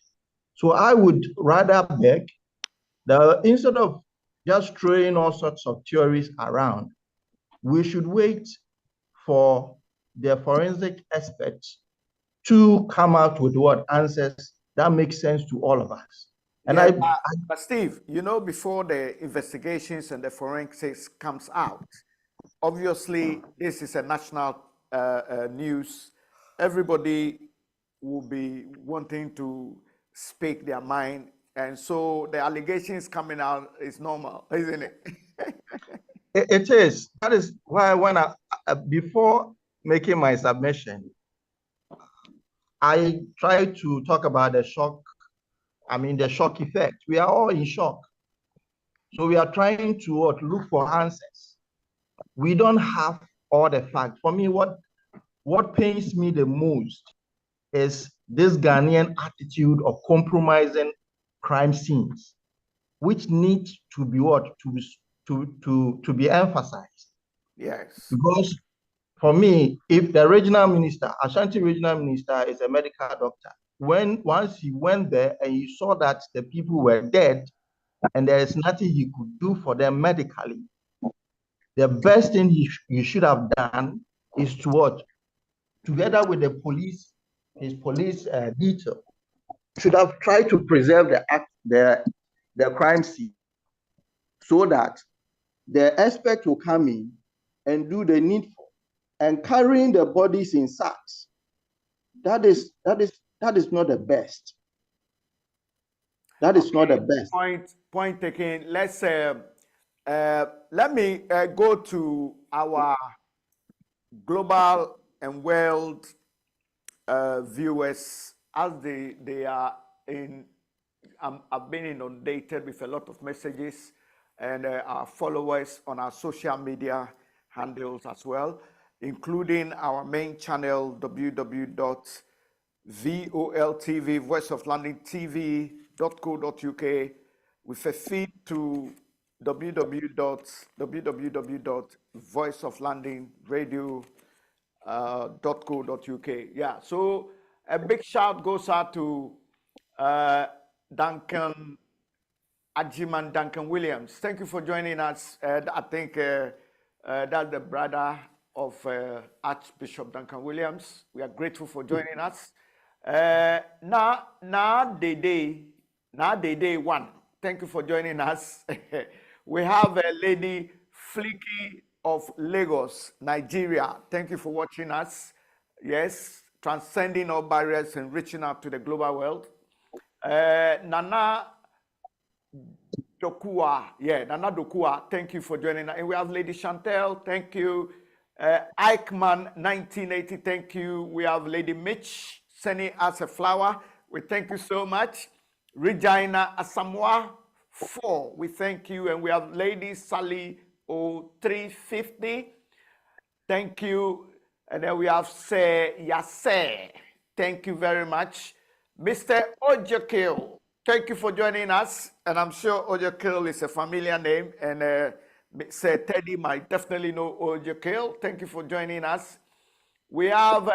So I would rather beg that instead of just throwing all sorts of theories around, we should wait for the forensic experts to come out with what answers that make sense to all of us. And yeah, but Steve, before the investigations and the forensics comes out, obviously this is a national news. Everybody will be wanting to speak their mind, and so the allegations coming out is normal, isn't it? It is. That is why when before making my submission, I tried to talk about the shock effect. We are all in shock. So we are trying to look for answers. We don't have all the facts. For me, what pains me the most is this Ghanaian attitude of compromising crime scenes, which need to be to be emphasized. Yes. Because for me, if the regional minister, Ashanti regional minister, is a medical doctor, once he went there and he saw that the people were dead and there is nothing he could do for them medically, the best thing he should have done is to together with his police detail, should have tried to preserve the crime scene so that the expert will come in and do the needful. And carrying the bodies in sacks, that is not the best. That is not the best. Point taken. Let's let me go to our global and world viewers as they are in I've been inundated with a lot of messages and our followers on our social media handles as well, including our main channel, www.VOLTV, Voice of London TV.co.uk, with a feed to www.voiceoflondonradio.co.uk. Yeah, so a big shout goes out to Duncan Williams. Thank you for joining us. I think that's the brother of Archbishop Duncan Williams. We are grateful for joining us. Now day one. Thank you for joining us. We have a lady Flicky of Lagos, Nigeria. Thank you for watching us. Yes, transcending all barriers and reaching out to the global world. Nana Dokua, Nana Dokua, thank you for joining us. And we have Lady Chantel, thank you. Eichmann 1980, thank you. We have Lady Mitch sending us a flower. We thank you so much. Regina Asamoah 4, we thank you. And we have Lady Sally 0350, thank you. And then we have Say Yase, thank you very much. Mr. Osagyeo, thank you for joining us. And I'm sure Osagyeo is a familiar name. And Sir Teddy might definitely know Osagyeo. Thank you for joining us. We have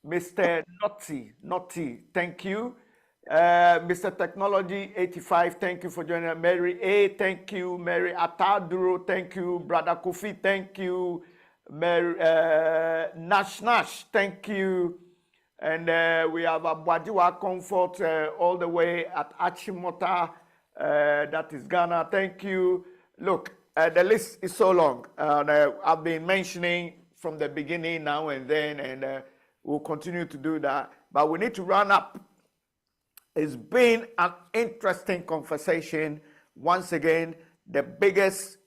Mr. Naughty, thank you. Mr. Technology 85, thank you for joining us. Mary A, thank you. Mary Ataduro, thank you. Brother Kofi, thank you. Mary Nash, thank you. And we have Abwadiwa Comfort all the way at Achimota, that is Ghana. Thank you. Look, the list is so long. I've been mentioning from the beginning now and then, and we'll continue to do that. But we need to run up. It's been an interesting conversation. Once again, the biggest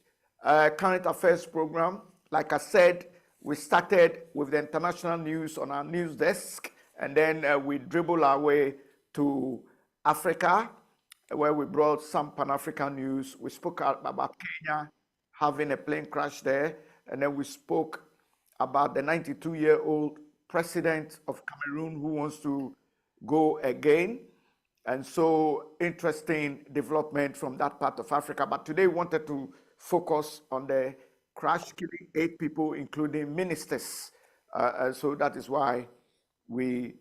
current affairs program. Like I said, we started with the international news on our news desk, and then we dribble our way to Africa, where we brought some Pan-African news. We spoke about Kenya having a plane crash there, and then we spoke about the 92-year-old president of Cameroon who wants to go again. And so interesting development from that part of Africa. But today we wanted to focus on the crash killing 8 people, including ministers. So that is why we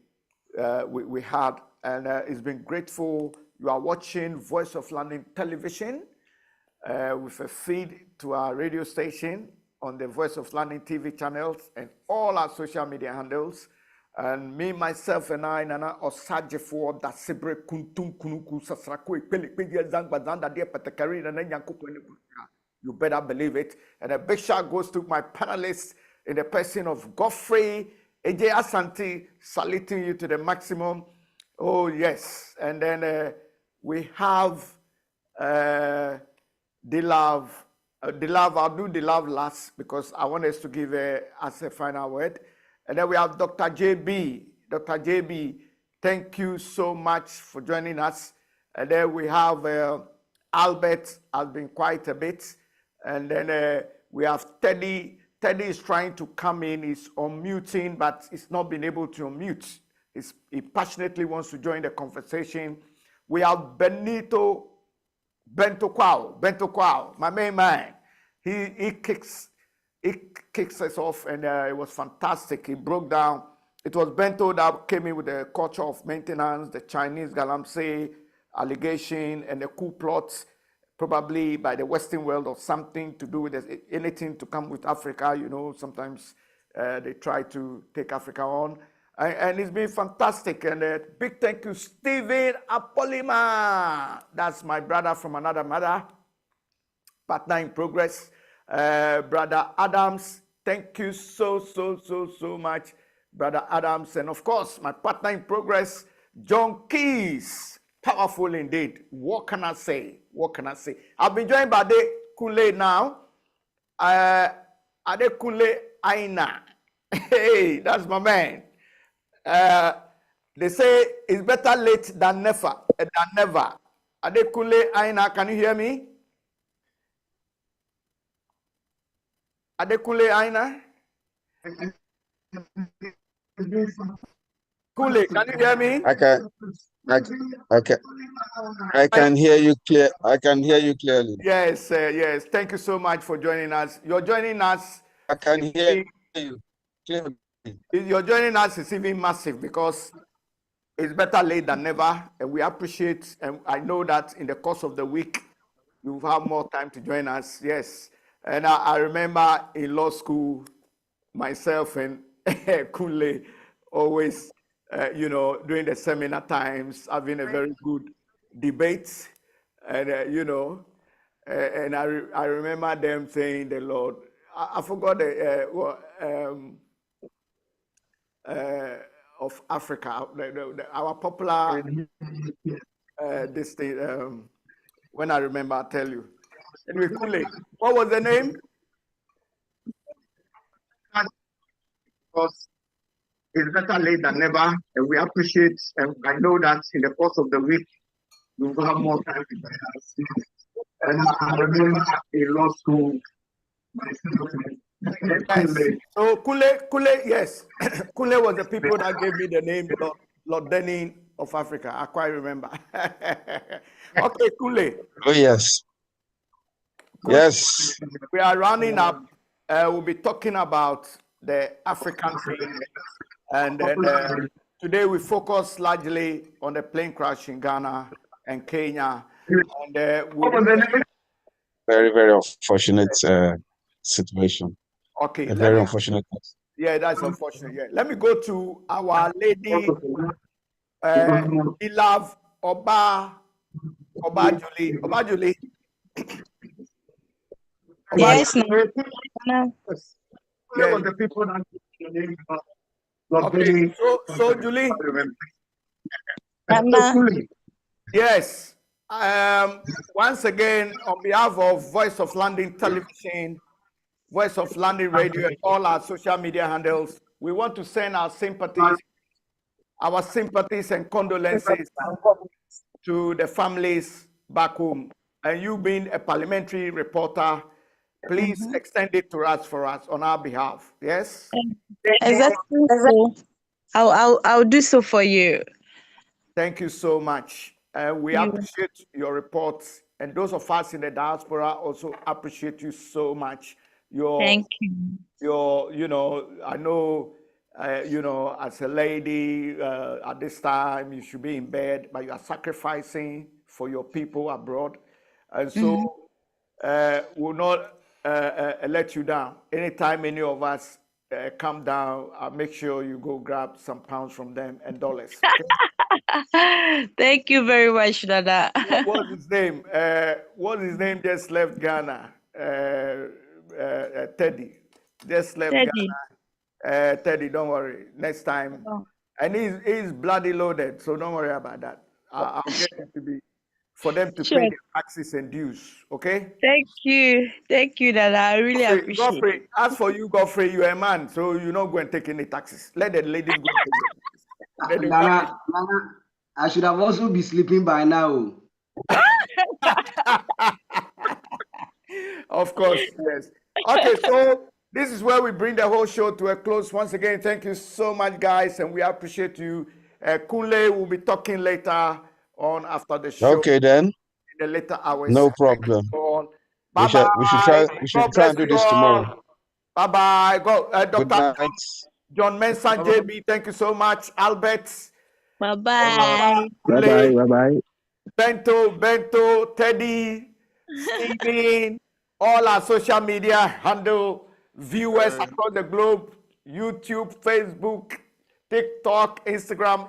had, and it's been grateful. You are watching Voice of London television with a feed to our radio station on the Voice of London TV channels and all our social media handles. And me, myself, and I, Nana Osagyeo, da Sibre Kuntum Kunuku Sasrako, you better believe it. And a big shout goes to my panelists in the person of Godfrey, AJ Asante, saluting you to the maximum. Oh, yes. And then we have the love. I'll do the love last because I want us to give us a final word. And then we have Dr. JB. Dr. JB, thank you so much for joining us. And then we have Albert, has been quite a bit. And then we have Teddy. Teddy is trying to come in. He's unmuting, but he's not been able to unmute. He passionately wants to join the conversation. We have Bento Kwao, my main man. He kicks us off, and it was fantastic. He broke down. It was Bento that came in with the culture of maintenance, the Chinese galamsey allegation, and the coup plots, probably by the Western world or something to do with anything to come with Africa. You know, sometimes they try to take Africa on. And it's been fantastic. And big thank you, Stephen Apolima. That's my brother from another mother, partner in progress. Brother Adams, thank you so much, Brother Adams. And of course, my partner in progress, John Keys. Powerful indeed. What can I say? I've been joined by Ade Kunle now. Ade Kunle Aina. Hey, that's my man. They say it's better late than never. than never. Adekunle Aina, can you hear me? Adekunle Aina? Kule, can you hear me? I can hear you clear. I can hear you clearly. Yes, yes. Thank you so much for joining us. You're joining us. I can hear you clearly. You're joining us is even massive because it's better late than never, and we appreciate. And I know that in the course of the week, you'll have more time to join us. Yes, and I remember in law school, myself and Kunle always, during the seminar times, having a very good debate, and and I remember them saying the Lord. I forgot of Africa, our popular this thing. When I remember, I'll tell you. Anyway, Kunle, what was the name? Because it's better late than never, and we appreciate, and I know that in the course of the week, we will have more time to join us. And I remember in law school, yes. So Kule, yes. Kule was the people that gave me the name Lord Denning of Africa. I quite remember. Okay, Kule. Oh yes. Kule, Yes. we are rounding up. We'll be talking about the African dream. And then today we focus largely on the plane crash in Ghana and Kenya. And Very, very unfortunate situation. okay, Very unfortunate. Yeah, that's unfortunate. Yeah, let me go to our lady, Ilave Obajulie. Yes, no. Yeah. The people that okay, so Julie. Yes. Once again, on behalf of Voice of London Television, Voice of London Radio, and all our social media handles, we want to send our sympathies and condolences to the families back home. And you being a parliamentary reporter, please extend it to us on our behalf. Yes? Exactly. So I'll do so for you. Thank you so much. We appreciate your reports, and those of us in the diaspora also appreciate you so much. Thank you. I know, as a lady at this time, you should be in bed, but you are sacrificing for your people abroad. And so we'll not let you down. Anytime any of us come down, I'll make sure you go grab some pounds from them and dollars. Okay? Thank you very much, Dada. What's his name? What's his name? Just left Ghana. Teddy. Just left Ghana. Teddy, don't worry. Next time. Oh. And he's bloody loaded, so don't worry about that. I'll get it for them to pay their taxes and dues. Okay? Thank you, Dada. I really appreciate Godfrey, it. As for you, Godfrey, you're a man, so you're not going to take any taxes. Let the ladies go and take it. Nana, I should have also be sleeping by now. Of course, yes. Okay, so this is where we bring the whole show to a close. Once again, thank you so much, guys, and we appreciate you. Kunle will be talking later on after the show. Okay, then. In the later hours. No problem. Bye-bye. We should try and do this tomorrow. Bye-bye. Dr. John Mensah, JB, thank you so much. Albert. Bye-bye. Bye-bye. Bye-bye. Bento, Teddy, Stephen, all our social media handle viewers across the globe, YouTube, Facebook, TikTok, Instagram,